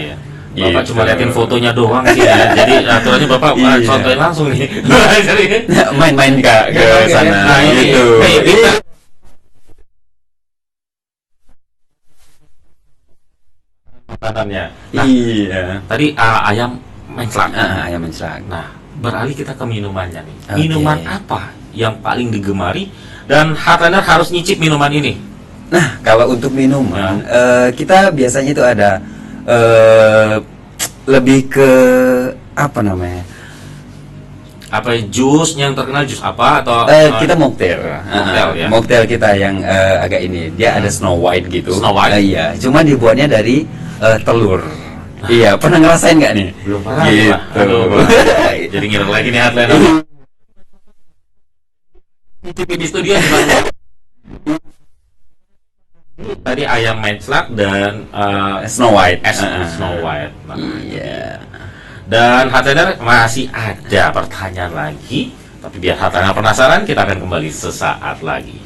Bapak cuma liatin fotonya doang sih ya. Jadi aturannya Bapak contohin langsung nih. Main-main ke sana gitu. Makanannya. Tadi ayam menclak. Ayam menclak. Nah, beralih kita ke minumannya nih. Minuman apa yang paling digemari dan Hardliner harus nyicip minuman ini? Nah, kalau untuk minuman, kita biasanya itu ada lebih ke apa namanya? Apa jus yang terkenal, jus apa atau kita mocktail ya. Mocktail kita yang agak ini, dia ada Snow White gitu. Snow White? Iya, cuma dibuatnya dari telur. Iya, pernah ngerasain nggak nih? Belum pernah. Gitu. Jadi ngira lagi nih Hardliner. Nyicipin di studio gimana? Tadi ayam menclak dan Snow White. Snow White. Iya. Dan Hardliner masih ada pertanyaan lagi, tapi biar Hardliner penasaran, kita akan kembali sesaat lagi.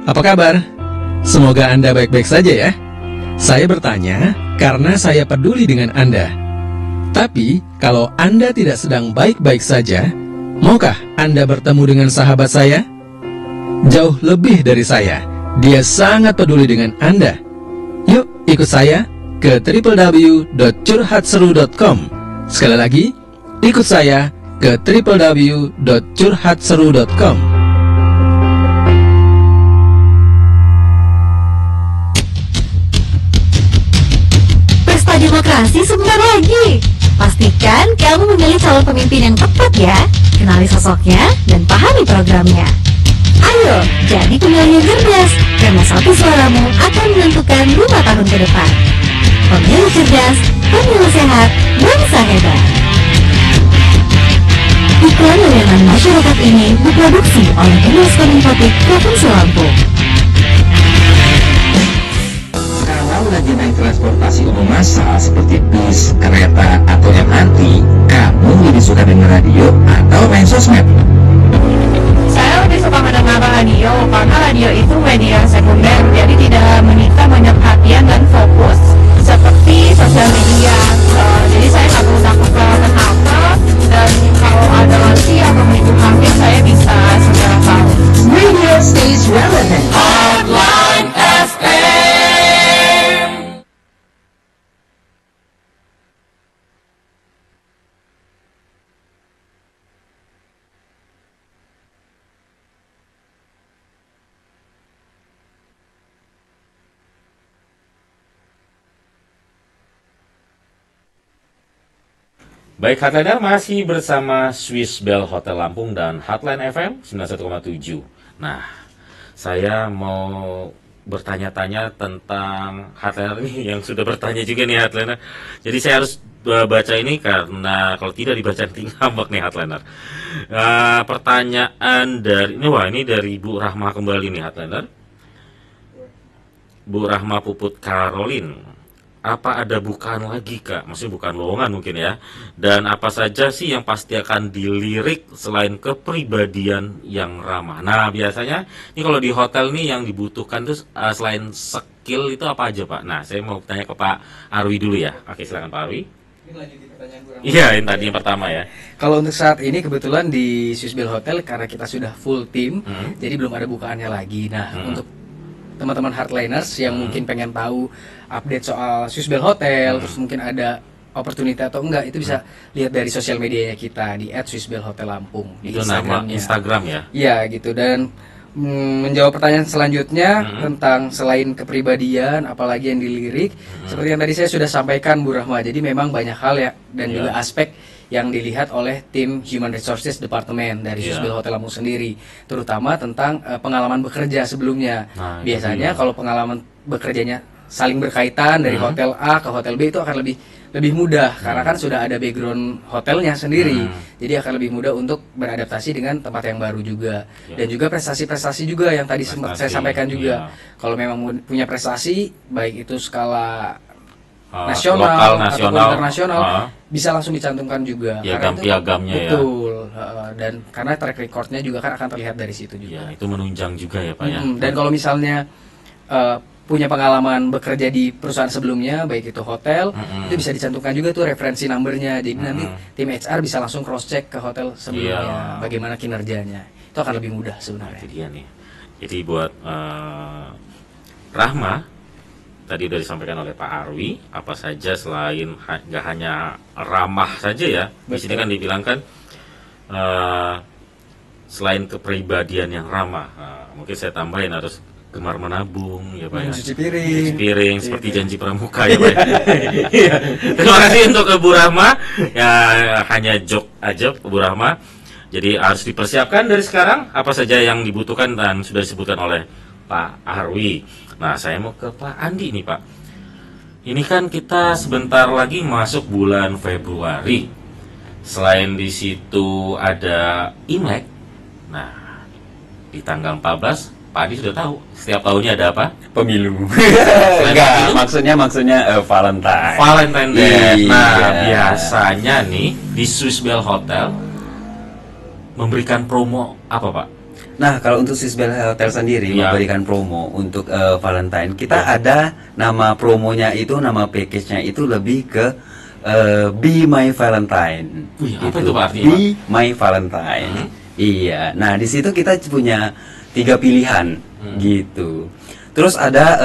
Apa kabar? Semoga Anda baik-baik saja ya. Saya bertanya karena saya peduli dengan Anda. Tapi, kalau Anda tidak sedang baik-baik saja, maukah Anda bertemu dengan sahabat saya? Jauh lebih dari saya, dia sangat peduli dengan Anda. Yuk, ikut saya ke www.curhatseru.com. Sekali lagi, ikut saya ke www.curhatseru.com. Pesta demokrasi sebentar lagi. Pastikan kamu memilih calon pemimpin yang tepat ya. Kenali sosoknya dan pahami programnya. Ayo, jadi pemilih yang cerdas, karena satu suaramu akan menentukan 5 tahun ke depan. Pemilu cerdas, pemilu sehat, bangsa hebat. Iklan layanan masyarakat ini diproduksi oleh Dinas Kominfotik Provinsi Lampung. Kalau lagi naik transportasi umum massal seperti bis, kereta, atau MRT, kamu lebih suka dengar radio atau main sosmed? Saya lebih suka mendengar radio karena radio itu media sekunder, jadi tidak menyita banyak perhatian dan fokus seperti sosial media. Jadi saya nggak perlu takut kehilangan HP, dan kalau ada lansia atau menuju hakim saya bisa segera tahu. Radio stays relevant. Hotline FM. Baik, Hotlainer masih bersama Swiss Bell Hotel Lampung dan Hotline FM 91,7. Nah, saya mau bertanya-tanya tentang Hotlainer ini yang sudah bertanya juga nih Hotlainer. Jadi saya harus baca ini karena kalau tidak dibaca nanti ngambek nih Hotlainer. Pertanyaan dari ini dari Bu Rahma kembali nih Hotlainer. Bu Rahma Puput Karolin. Apa ada bukaan lagi Kak? Maksudnya bukan lowongan mungkin ya. Dan apa saja sih yang pasti akan dilirik selain kepribadian yang ramah? Nah biasanya ini kalau di hotel nih yang dibutuhkan tuh selain skill itu apa aja Pak? Nah saya mau tanya ke Pak Arwi dulu ya. Oke silakan Pak Arwi. Iya yang tadi yang pertama ya. Kalau untuk saat ini kebetulan di Swiss Bell Hotel karena kita sudah full tim, jadi belum ada bukaannya lagi. Nah untuk teman-teman hardliners yang mungkin pengen tahu update soal Swiss Bell Hotel, terus mungkin ada opportunity atau enggak, itu bisa lihat dari sosial medianya kita di @swissbellhotellampung di Itu nama Instagram ya? Iya gitu. Dan menjawab pertanyaan selanjutnya tentang selain kepribadian apalagi yang dilirik, seperti yang tadi saya sudah sampaikan Bu Rahma, jadi memang banyak hal ya dan juga aspek yang dilihat oleh tim Human Resources Department dari Swiss Bell Hotel Lampung sendiri, terutama tentang pengalaman bekerja sebelumnya. Biasanya kalau pengalaman bekerjanya saling berkaitan dari hotel A ke hotel B itu akan lebih mudah karena kan sudah ada background hotelnya sendiri, jadi akan lebih mudah untuk beradaptasi dengan tempat yang baru juga. Dan juga prestasi-prestasi juga yang tadi sempat saya sampaikan juga. Kalau memang punya prestasi baik itu skala nasional, lokal, ataupun internasional bisa langsung dicantumkan juga. Piagamnya ya. Betul. Dan karena track recordnya juga kan akan terlihat dari situ juga. Ya, itu menunjang juga ya Pak ya. Dan kalau misalnya punya pengalaman bekerja di perusahaan sebelumnya, baik itu hotel, itu bisa dicantumkan juga tuh referensi numbernya. Jadi nanti tim HR bisa langsung cross check ke hotel sebelumnya, bagaimana kinerjanya. Itu akan lebih mudah sebenarnya. Itu dia nih. Jadi buat Rahma tadi sudah disampaikan oleh Pak Arwi, apa saja selain nggak hanya ramah saja ya. Di sini kan dibilangkan selain kepribadian yang ramah, mungkin saya tambahin harus gemar menabung ya Pak ya. Cuci piring seperti janji pramuka ya Pak. Terima kasih untuk Bu Rahma. Ya hanya joke aja Bu Rahma. Jadi harus dipersiapkan dari sekarang apa saja yang dibutuhkan dan sudah disebutkan oleh Pak Arwi. Nah, saya mau ke Pak Andi nih, Pak. Ini kan kita sebentar lagi masuk bulan Februari. Selain di situ ada Imlek. Nah, di tanggal 14, Pak Andi sudah tahu setiap tahunnya ada apa? Pemilu. Enggak, maksudnya Valentine. Valentine Day. Nah, biasanya nih di Swiss Bell Hotel memberikan promo apa, Pak? Nah, kalau untuk Swissbell Hotel sendiri memberikan promo untuk Valentine, kita ada nama promonya itu, nama package-nya itu lebih ke Be My Valentine. Apa itu Pak artinya? Be My Valentine. Iya. Nah, di situ kita punya 3 pilihan gitu. Terus ada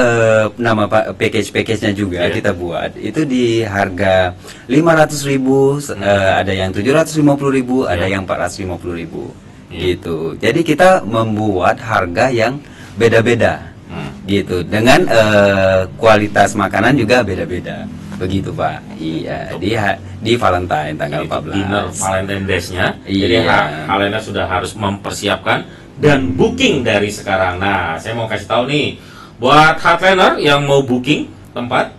nama package-nya juga kita buat. Itu di harga 500.000, ada yang 750.000, ada yang 450.000. Gitu. Jadi kita membuat harga yang beda-beda. Gitu. Dengan kualitas makanan juga beda-beda. Begitu, Pak. Iya, di Valentine tanggal 14. Dinner Valentine Days-nya. Iya. Jadi kalian sudah harus mempersiapkan dan booking dari sekarang. Nah, saya mau kasih tahu nih buat hardliner yang mau booking tempat,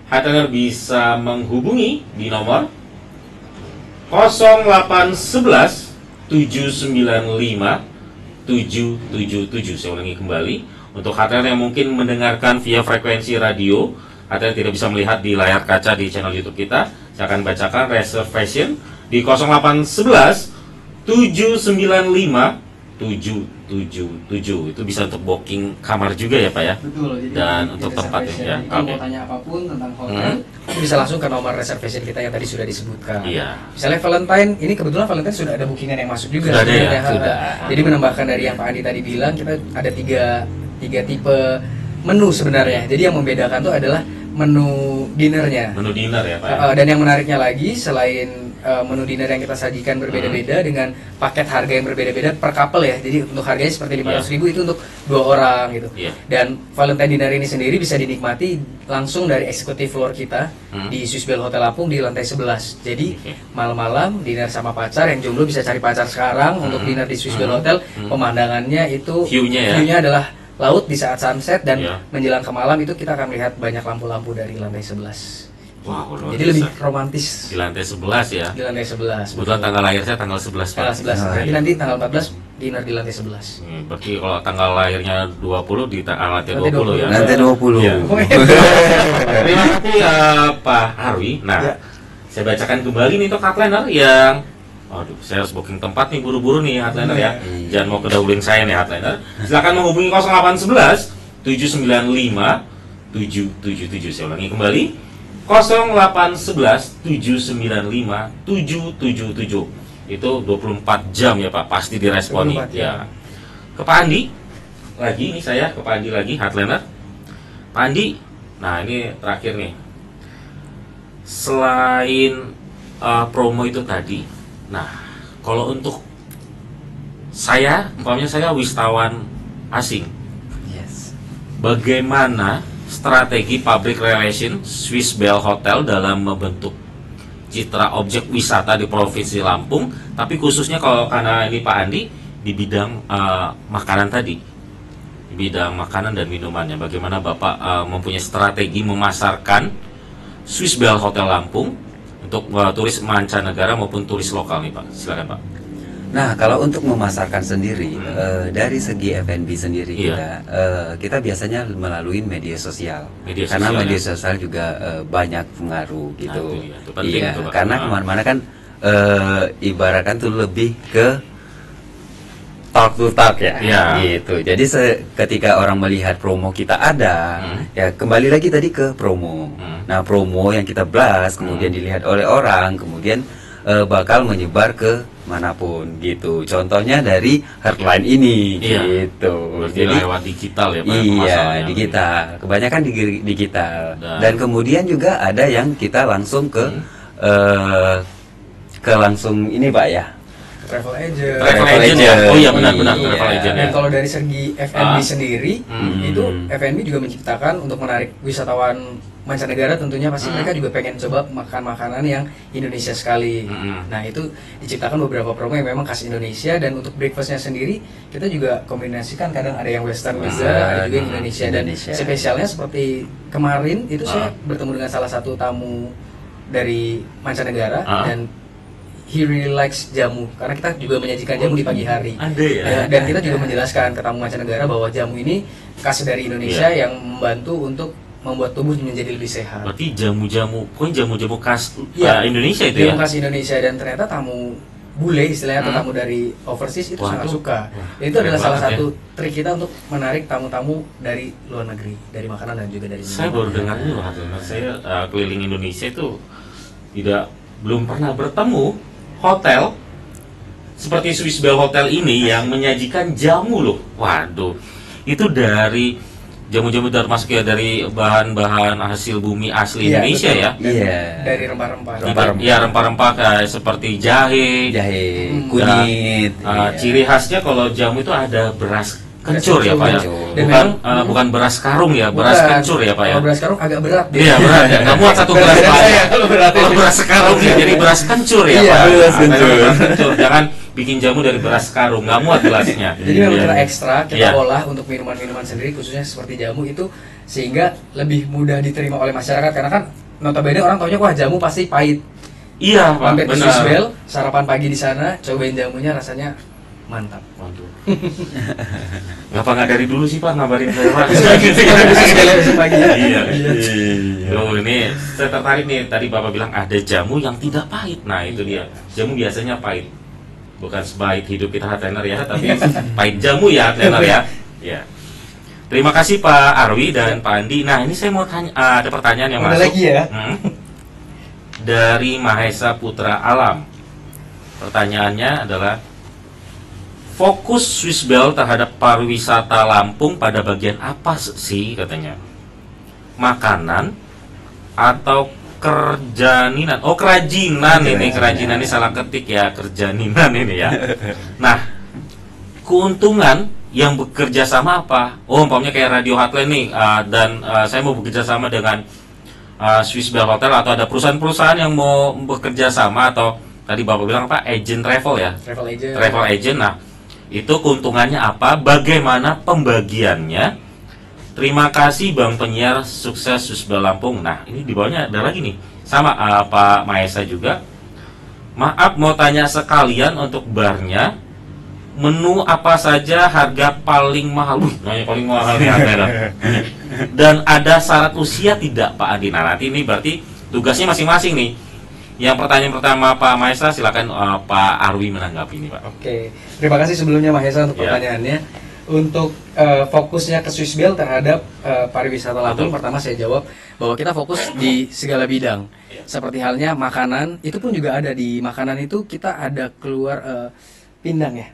hardliner bisa menghubungi di nomor 0811 795 777. Saya ulangi kembali. Untuk hardliner yang mungkin mendengarkan via frekuensi radio atau yang tidak bisa melihat di layar kaca di channel YouTube kita, saya akan bacakan reservation di 0811 795 777. Itu bisa untuk booking kamar juga ya Pak ya? Betul. Jadi dan untuk tempat ya. Kalau mau tanya apapun tentang hotel, bisa langsung ke nomor reservation kita yang tadi sudah disebutkan. Iya. Misalnya Valentine, ini kebetulan Valentine sudah ada bookingan yang masuk juga. Sudah ada ya? Sudah. Jadi menambahkan dari yang Pak Andi tadi bilang, kita ada tiga tipe menu sebenarnya. Jadi yang membedakan tuh adalah menu dinernya. Menu dinner ya Pak ya? Dan yang menariknya lagi, selain menu dinner yang kita sajikan berbeda-beda dengan paket harga yang berbeda-beda per couple ya. Jadi untuk harganya seperti 500.000 itu untuk 2 orang gitu. Dan Valentine dinner ini sendiri bisa dinikmati langsung dari executive floor kita di Swissbell Hotel Lampung di lantai 11. Jadi malam-malam dinner sama pacar, yang jomblo bisa cari pacar sekarang untuk dinner di Swissbell Hotel. Pemandangannya itu view-nya adalah laut di saat sunset, dan menjelang ke malam itu kita akan melihat banyak lampu-lampu dari lantai 11. Wow, jadi lebih romantis. Di lantai 11 ya? Di lantai 11. Kebetulan tanggal lahir saya tanggal 11 Pak. Tanggal 11. Nanti tanggal 14 dinner di lantai 11. Berarti kalau tanggal lahirnya 20 di lantai 20 ya? Lantai 20 ya. Terima kasih Pak Arwi. Nah, saya bacakan kembali nih untuk hardliner yang saya harus booking tempat nih, buru-buru nih hardliner ya. Jangan mau kedahuluin saya nih hardliner. Silakan menghubungi 0811 795 777. Saya ulangi kembali 0811 795 777. Itu 24 jam ya Pak, pasti diresponi ya. Ke Pak Andi lagi nih, saya ke Pak Andi lagi, hardliner. Pak Andi, nah ini terakhir nih. Selain promo itu tadi, nah kalau untuk saya, umpamanya saya wisatawan asing, bagaimana strategi public relation Swissbell Hotel dalam membentuk citra objek wisata di Provinsi Lampung, tapi khususnya kalau karena ini Pak Andi di bidang makanan tadi, di bidang makanan dan minumannya, bagaimana Bapak mempunyai strategi memasarkan Swissbell Hotel Lampung untuk turis mancanegara maupun turis lokal nih Pak? Silakan Pak. Nah, kalau untuk memasarkan sendiri, dari segi F&B sendiri kita biasanya melalui media sosial. Karena media sosial juga banyak pengaruh gitu. Itu penting itu, karena kemana-mana kan ibaratkan tuh lebih ke talk to talk ya. Gitu. Jadi ketika orang melihat promo kita ada, ya kembali lagi tadi ke promo. Nah, promo yang kita blast kemudian dilihat oleh orang, kemudian bakal menyebar ke manapun gitu. Contohnya dari hardline ini gitu. Jadi lewat digital ya Pak? Iya, digital. Kebanyakan digital. Dan kemudian juga ada yang kita langsung ke langsung ini Pak ya. Travel agent. Travel agent ya. Oh iya benar-benar travel agent ya. Dan kalau dari segi F&B sendiri, itu F&B juga menciptakan untuk menarik wisatawan mancanegara, tentunya pasti mereka juga pengen coba makan makanan yang Indonesia sekali. Nah, itu diciptakan beberapa promo yang memang khas Indonesia, dan untuk breakfastnya sendiri kita juga kombinasikan, kadang ada yang western juga, ada juga yang Indonesia. Dan spesialnya seperti kemarin itu saya bertemu dengan salah satu tamu dari mancanegara, dan he really likes jamu, karena kita juga menyajikan jamu di pagi hari. Dan kita juga menjelaskan ke tamu mancanegara bahwa jamu ini khas dari Indonesia yang membantu untuk membuat tubuh menjadi lebih sehat. Berarti jamu-jamu khas Indonesia itu ya? Jamu khas Indonesia, dan ternyata tamu bule istilahnya atau tamu dari overseas itu sangat suka. Itu adalah salah satu trik kita untuk menarik tamu-tamu dari luar negeri, dari makanan dan juga dari Saya baru dengar ini loh, saya keliling Indonesia itu belum pernah bertemu hotel seperti Swiss Bell Hotel ini yang menyajikan jamu loh. Waduh, itu dari jamu-jamu termasuk ya dari bahan-bahan hasil bumi asli Indonesia betul. ya. Iya. Dari rempah-rempah. Ya rempah-rempah kayak seperti jahe, kunyit. Ciri khasnya kalau jamu itu ada beras kencur ya Pak ya. Bukan beras karung ya, beras kencur ya Pak ya. Kalau beras karung agak berat. Iya berat ya. Nggak muat satu gelas Pak. Kalau beras karung ya jadi beras kencur ya Pak. Beras kencur. Jangan bikin jamu dari beras karung, nggak muat gelasnya. Jadi memang kita ekstra, kita olah untuk minuman-minuman sendiri khususnya seperti jamu itu sehingga lebih mudah diterima oleh masyarakat karena kan notabene orang taunya wah jamu pasti pahit. Iya Pak, mampir ke benar. Swiss Bell, sarapan pagi di sana, cobain jamunya rasanya mantap. Waduh. Ngapa nggak dari dulu sih Pak ngabarin saya Pak? Iya. Loh ini saya tertarik nih tadi Bapak bilang ada jamu yang tidak pahit. Nah itu dia, jamu biasanya pahit. Bukan sepahit hidup kita hardliner ya, tapi pahit jamu ya hardliner ya. Ya. Terima kasih Pak Arwi dan Pak Andi. Nah ini saya mau tanya, ada pertanyaan yang masuk. Lagi ya? Dari Mahesa Putra Alam. Pertanyaannya adalah fokus Swiss Bell terhadap pariwisata Lampung pada bagian apa sih katanya? Makanan atau kerjaninan? Oh kerajinan ini, kerajinan ini salah ketik ya, kerjaninan ini ya. Nah, keuntungan yang bekerja sama apa? Oh umpamanya kayak Radio Hotline nih, dan saya mau bekerja sama dengan Swiss Bell Hotel atau ada perusahaan-perusahaan yang mau bekerja sama atau tadi Bapak bilang apa? Agent travel ya? Travel agent. Nah, itu keuntungannya apa? Bagaimana pembagiannya? Terima kasih Bang Penyiar, sukses Swiss Bell Lampung. Nah ini di bawahnya ada lagi nih, sama Pak Mahesa juga. Maaf mau tanya sekalian untuk barnya, menu apa saja harga paling mahal? Nanya paling mahal nih dan ada syarat usia tidak Pak Adi? Nah nanti ini berarti tugasnya masing-masing nih. Yang pertanyaan pertama Pak Mahesa, silakan Pak Arwi menanggapi ini Pak. Oke, terima kasih sebelumnya Mahesa untuk pertanyaannya. Untuk fokusnya ke Swiss Bell terhadap pariwisata Lampung, pertama saya jawab bahwa kita fokus di segala bidang. Seperti halnya makanan, itu pun juga ada di makanan itu kita ada keluar pindang ya.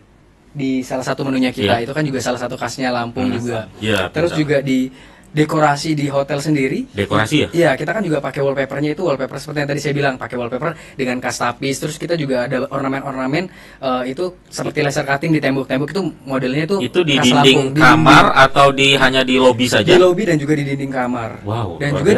Di salah satu menunya kita, itu kan juga salah satu khasnya Lampung juga. Terus juga di dekorasi di hotel sendiri. Dekorasi ya? Iya, kita kan juga pakai wallpapernya itu wallpaper seperti yang tadi saya bilang, pakai wallpaper dengan kas tapis. Terus kita juga ada ornamen-ornamen itu seperti laser cutting di tembok-tembok, itu modelnya itu di dinding kamar atau hanya di lobi saja? Di lobi dan juga di dinding kamar. Wow. Dan juga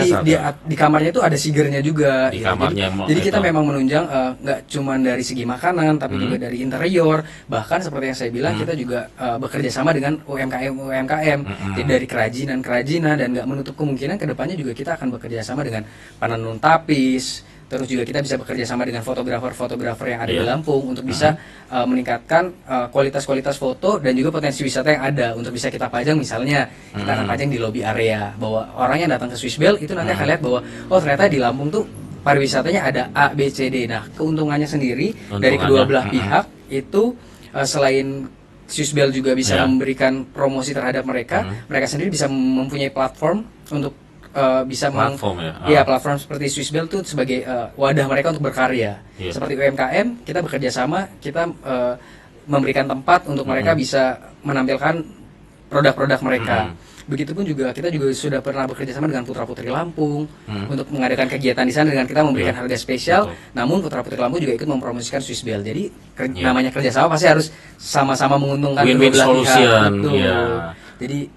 di kamarnya itu ada sigernya juga. Di kamarnya. Jadi kita memang menunjang nggak cuma dari segi makanan, tapi juga dari interior. Bahkan seperti yang saya bilang, kita juga bekerja sama dengan UMKM dari kerajinan dan nggak menutup kemungkinan kedepannya juga kita akan bekerja sama dengan penenun tapis. Terus juga kita bisa bekerja sama dengan fotografer yang ada di Lampung untuk bisa meningkatkan kualitas foto dan juga potensi wisata yang ada untuk bisa kita pajang. Misalnya kita akan pajang di lobby area bahwa orang yang datang ke Swiss Bell itu nanti akan lihat bahwa oh ternyata di Lampung tuh pariwisatanya ada A, B, C, D. Nah keuntungannya sendiri dari kedua belah pihak itu selain Swiss Bell juga bisa memberikan promosi terhadap mereka, mereka sendiri bisa mempunyai platform untuk bisa platform seperti Swiss Bell tuh sebagai wadah mereka untuk berkarya. Seperti UMKM, kita bekerja sama, kita memberikan tempat untuk mereka bisa menampilkan produk-produk mereka. Begitupun juga kita juga sudah pernah bekerja sama dengan Putra Putri Lampung untuk mengadakan kegiatan di sana dengan kita memberikan harga spesial. Namun Putra Putri Lampung juga ikut mempromosikan Swiss Bell. Jadi namanya kerjasama pasti harus sama-sama menguntungkan win-win solution. Jadi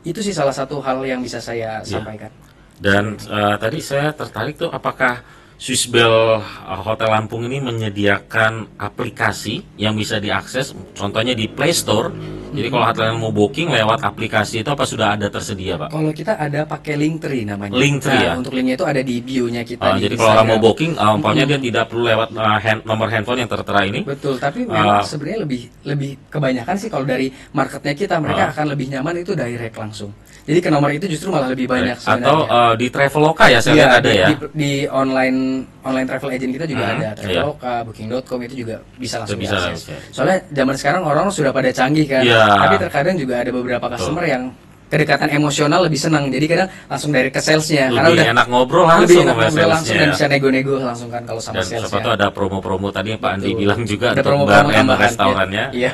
itu sih salah satu hal yang bisa saya sampaikan. Dan tadi saya tertarik tuh apakah Swiss Bell Hotel Lampung ini menyediakan aplikasi yang bisa diakses, contohnya di Play Store. Jadi kalau hotline mau booking lewat aplikasi itu apa sudah ada tersedia Pak? Kalau kita ada pakai Linktree namanya. Linktree ya? Untuk linknya itu ada di bio-nya kita. Jadi kalau orang mau booking, umpamanya dia tidak perlu lewat nomor handphone yang tertera ini. Betul, tapi memang sebenarnya lebih kebanyakan sih kalau dari marketnya kita, mereka akan lebih nyaman itu direct langsung. Jadi ke nomor itu justru malah lebih banyak sebenarnya. Atau di Traveloka ya saya lihat ada ya? Di online online travel agent kita juga ada, Traveloka, Booking.com itu juga bisa langsung diakses. Soalnya zaman sekarang orang sudah pada canggih kan, tapi terkadang juga ada beberapa customer yang kedekatan emosional lebih senang, jadi kadang langsung dari ke salesnya karena udah enak ngobrol langsung, dan bisa nego-nego langsung kan kalau sama salesnya. Dan salesnya. siapa tuh ada promo-promo tadi yang Pak Andi bilang juga ada untuk bar dan restorannya. Iya.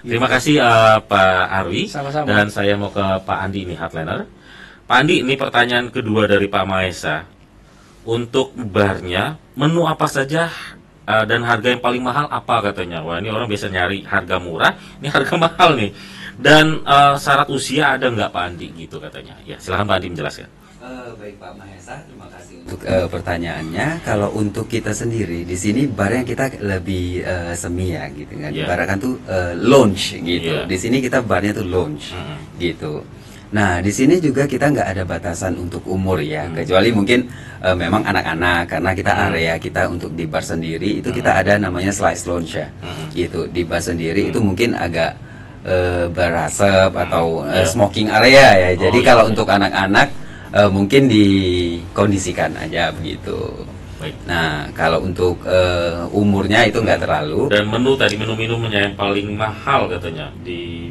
Terima kasih Pak Arwi. Sama-sama. Dan saya mau ke Pak Andi ini, Hardliner. Pak Andi, ini pertanyaan kedua dari Pak Mahesa. Untuk barnya, menu apa saja dan harga yang paling mahal apa katanya? Wah, ini orang biasa nyari harga murah, ini harga mahal nih. Dan syarat usia ada nggak Pak Andi gitu katanya? Ya, silahkan Pak Andi menjelaskan. Baik Pak Mahesa, terima kasih untuk pertanyaannya. Kalau untuk kita sendiri di sini barang kita lebih semi ya gitu kan. Ibaratkan tuh lounge gitu. Di sini kita barnya tuh lounge gitu. Nah di sini juga kita nggak ada batasan untuk umur ya, kecuali mungkin memang anak-anak, karena kita area kita untuk di bar sendiri itu kita ada namanya slice lounge ya, gitu. Di bar sendiri itu mungkin agak berasap atau smoking area ya. Jadi kalau untuk anak-anak mungkin dikondisikan aja begitu. Baik. Nah kalau untuk umurnya itu nggak terlalu. Dan menu tadi, menu-menunya yang paling mahal katanya di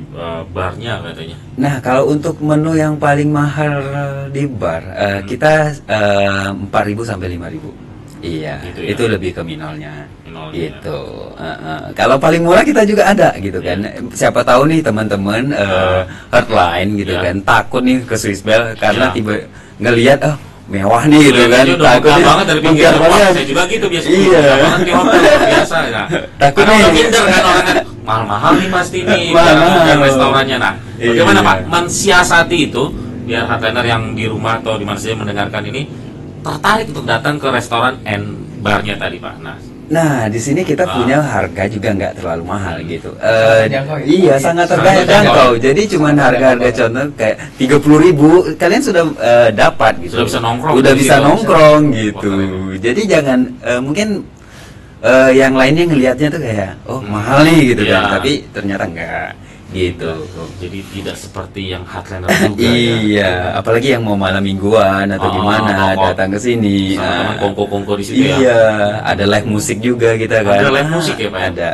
barnya katanya. Nah kalau untuk menu yang paling mahal di bar kita 4.000 sampai 5.000. Iya, gitu ya? Itu lebih ke minolnya gitu. Kalau paling murah kita juga ada gitu kan. Siapa tahu nih teman-teman hardline gitu kan takut nih ke Swiss Bell karena tiba ngelihat mewah nih gitu kan. Takut banget dari pinggir banget. Saya juga gitu biasanya. Iya. Banget di hotel biasa. Nah, takut nih minder kan orang kan mahal-mahal nih pasti nih dan restorannya. Nah, bagaimana Pak mensiasati itu biar hardliner yang di rumah atau di mana saja mendengarkan ini tertarik untuk datang ke restoran and barnya tadi Pak. Nah di sini kita punya harga juga nggak terlalu mahal gitu. Iya sangat terjangkau. Jadi cuman harga-harga contoh kayak 30.000 kalian sudah dapat gitu. Sudah bisa nongkrong. Udah bisa nongkrong gitu. Jadi jangan mungkin yang lainnya ngelihatnya tuh kayak mahal nih gitu kan. Tapi ternyata enggak. Gitu. Jadi tidak seperti yang hardliner juga. Iya, apalagi yang mau malam mingguan atau gimana datang ke sini. Sama kongko-kongko di situ ya. Iya, ada live musik juga kita kan. Ada live musik ya Pak? Ada.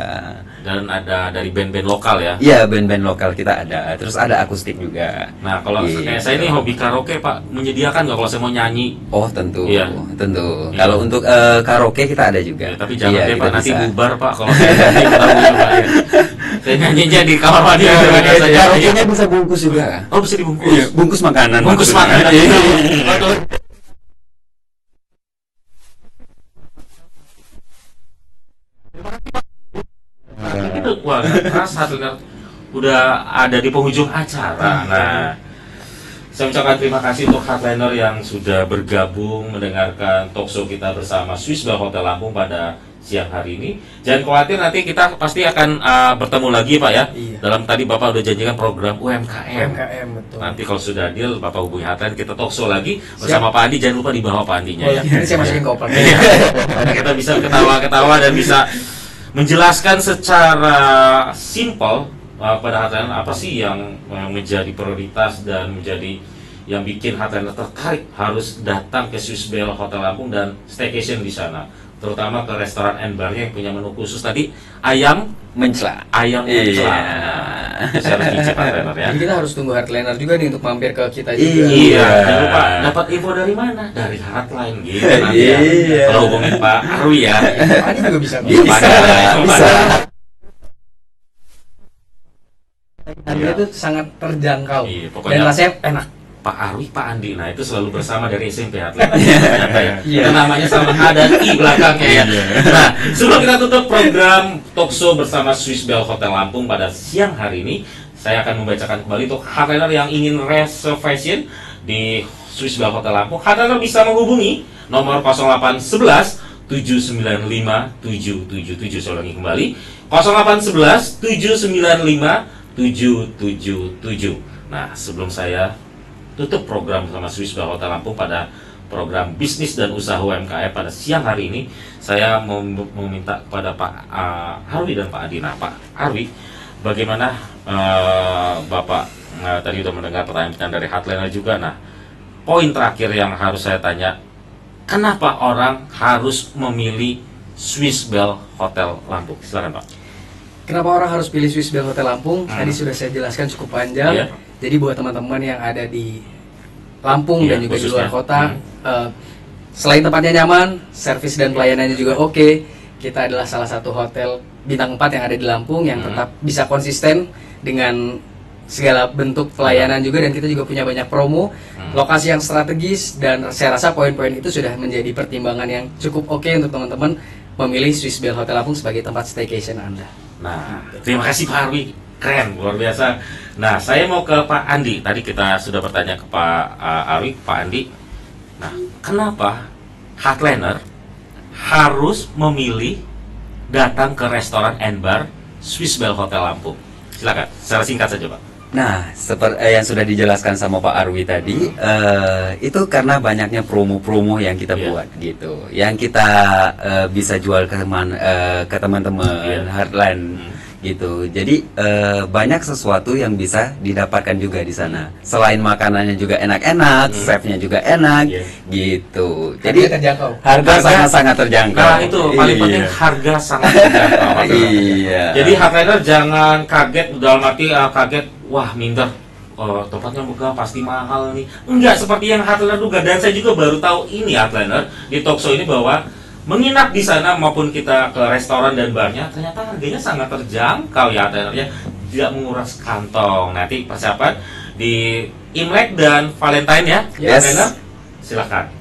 Dan ada dari band-band lokal ya? Iya, band-band lokal kita ada. Terus ada akustik juga. Nah, kalau kayak saya ini hobi karaoke Pak, menyediakan nggak kalau saya mau nyanyi? Oh tentu, tentu. Kalau untuk karaoke kita ada juga. Tapi jangan deh Pak, nanti bubar Pak kalau saya nyanyi Pak ya. Saya nyanyinya di kamar mandi. Karaoke-nya bisa bungkus juga. Oh bisa dibungkus? Iya, bungkus makanan. Bungkus makanan. Itu wah kerasa udah ada di penghujung acara. Nah, saya ucapkan terima kasih untuk hardliner yang sudah bergabung mendengarkan talkshow kita bersama Swiss Bell Hotel Lampung pada siang hari ini. Jangan khawatir, nanti kita pasti akan bertemu lagi Pak ya. Dalam tadi Bapak udah janjikan program UMKM. Betul. Nanti kalau sudah deal Bapak hubungi hotline, kita talkshow lagi bersama Pak Andi. Jangan lupa dibawa Pak Andinya ya. Ini saya masukin koper. Kita bisa ketawa-ketawa dan bisa menjelaskan secara simpel pada hardliner apa sih yang menjadi prioritas dan menjadi yang bikin hardliner tertarik harus datang ke Swiss Bell Hotel Lampung dan staycation di sana, terutama ke restoran and barnya yang punya menu khusus tadi ayam mencela. Saya harus dicek hardliner ya. Jadi kita harus tunggu hardliner juga nih untuk mampir ke kita juga. Iya. Jangan lupa dapat info dari mana? Dari hardline gitu nanti ya. Kalau hubungin Pak Arwi ya. Ini juga bisa. Bisa. Harganya itu sangat terjangkau. Pokoknya dan rasanya enak. Pak Arwi, Pak Andi, nah itu selalu bersama dari SMP Atlet. Itu namanya sama A dan I belakangnya ya. Nah, sebelum kita tutup program talkshow bersama Swiss Bell Hotel Lampung pada siang hari ini, saya akan membacakan kembali untuk hardliner yang ingin reservation di Swiss Bell Hotel Lampung. Hardliner bisa menghubungi nomor 0811 795 777. Saya ulangi kembali 0811 795 777. Nah, sebelum saya tutup program bersama Swiss Bell Hotel Lampung pada program bisnis dan usaha UMKM pada siang hari ini, saya meminta kepada Pak Arwi dan Pak Adi. Nah, Pak Arwi, bagaimana Bapak tadi sudah mendengar pertanyaan dari hardliner juga. Nah, poin terakhir yang harus saya tanya, kenapa orang harus memilih Swiss Bell Hotel Lampung? Silakan Pak. Kenapa orang harus pilih Swiss Bell Hotel Lampung? Tadi sudah saya jelaskan cukup panjang. Iya. Jadi buat teman-teman yang ada di Lampung dan juga di luar kota, selain tempatnya nyaman, servis dan pelayanannya juga oke, kita adalah salah satu hotel bintang 4 yang ada di Lampung yang tetap bisa konsisten dengan segala bentuk pelayanan juga, dan kita juga punya banyak promo, lokasi yang strategis, dan saya rasa poin-poin itu sudah menjadi pertimbangan yang cukup oke untuk teman-teman memilih Swiss Bell Hotel Lampung sebagai tempat staycation Anda. Nah, terima kasih Pak Arwi, keren, luar biasa. Nah, saya mau ke Pak Andi. Tadi kita sudah bertanya ke Pak Arwi, Pak Andi. Nah, kenapa Heartliner harus memilih datang ke restoran and bar Swiss Bell Hotel Lampung? Silakan, secara singkat saja Pak. Nah, seperti yang sudah dijelaskan sama Pak Arwi tadi, itu karena banyaknya promo-promo yang kita buat gitu, yang kita bisa jual ke teman-teman Heartline gitu. Jadi banyak sesuatu yang bisa didapatkan juga di sana. Selain makanannya juga enak-enak, chefnya juga enak gitu. Jadi harga sangat-sangat terjangkau. Nah, itu paling penting, harga sangat terjangkau. Iya. Jadi Heartliner jangan kaget, dalam arti kaget, wah minder, tempatnya megah pasti mahal nih. Enggak seperti yang Heartliner duga, dan saya juga baru tahu ini Heartliner di talkshow ini bahwa menginap di sana maupun kita ke restoran dan barnya ternyata harganya sangat terjangkau ya, Heartlinernya tidak menguras kantong. Nanti persiapan di Imlek dan Valentine ya, Heartliner. Silakan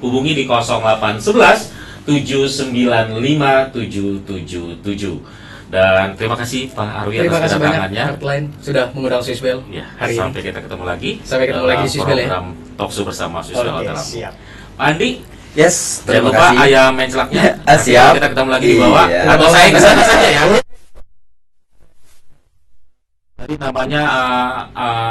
hubungi di 0811 795 777. Dan terima kasih Pak Arwi atas kedatangannya. Heartline sudah mengundang Swiss Bell hari sampai ini. kita ketemu lagi. Sampai ketemu lagi Swiss Bell ya. Program talkshow bersama Swiss Bell Hotel Lampung. Siap. Pak Andi, yes, jangan lupa ayam mencelaknya. Siap. Kita ketemu lagi di bawah. Iya. Atau saya ke sana saja ya. Tadi namanya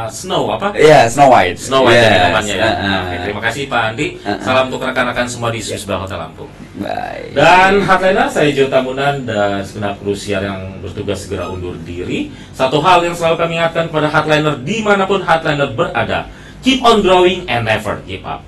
Snow apa? Iya, Snow White. Snow White Yes. jadi namanya ya. Oke, terima kasih Pak Andi. Salam untuk rekan-rekan semua di Swiss Bell Hotel Lampung. Bye. Dan Heartliner, saya Jo Tamunan dan segenap kru siar yang bertugas segera undur diri. Satu hal yang selalu kami ingatkan kepada Heartliner dimanapun Heartliner berada, keep on growing and never give up.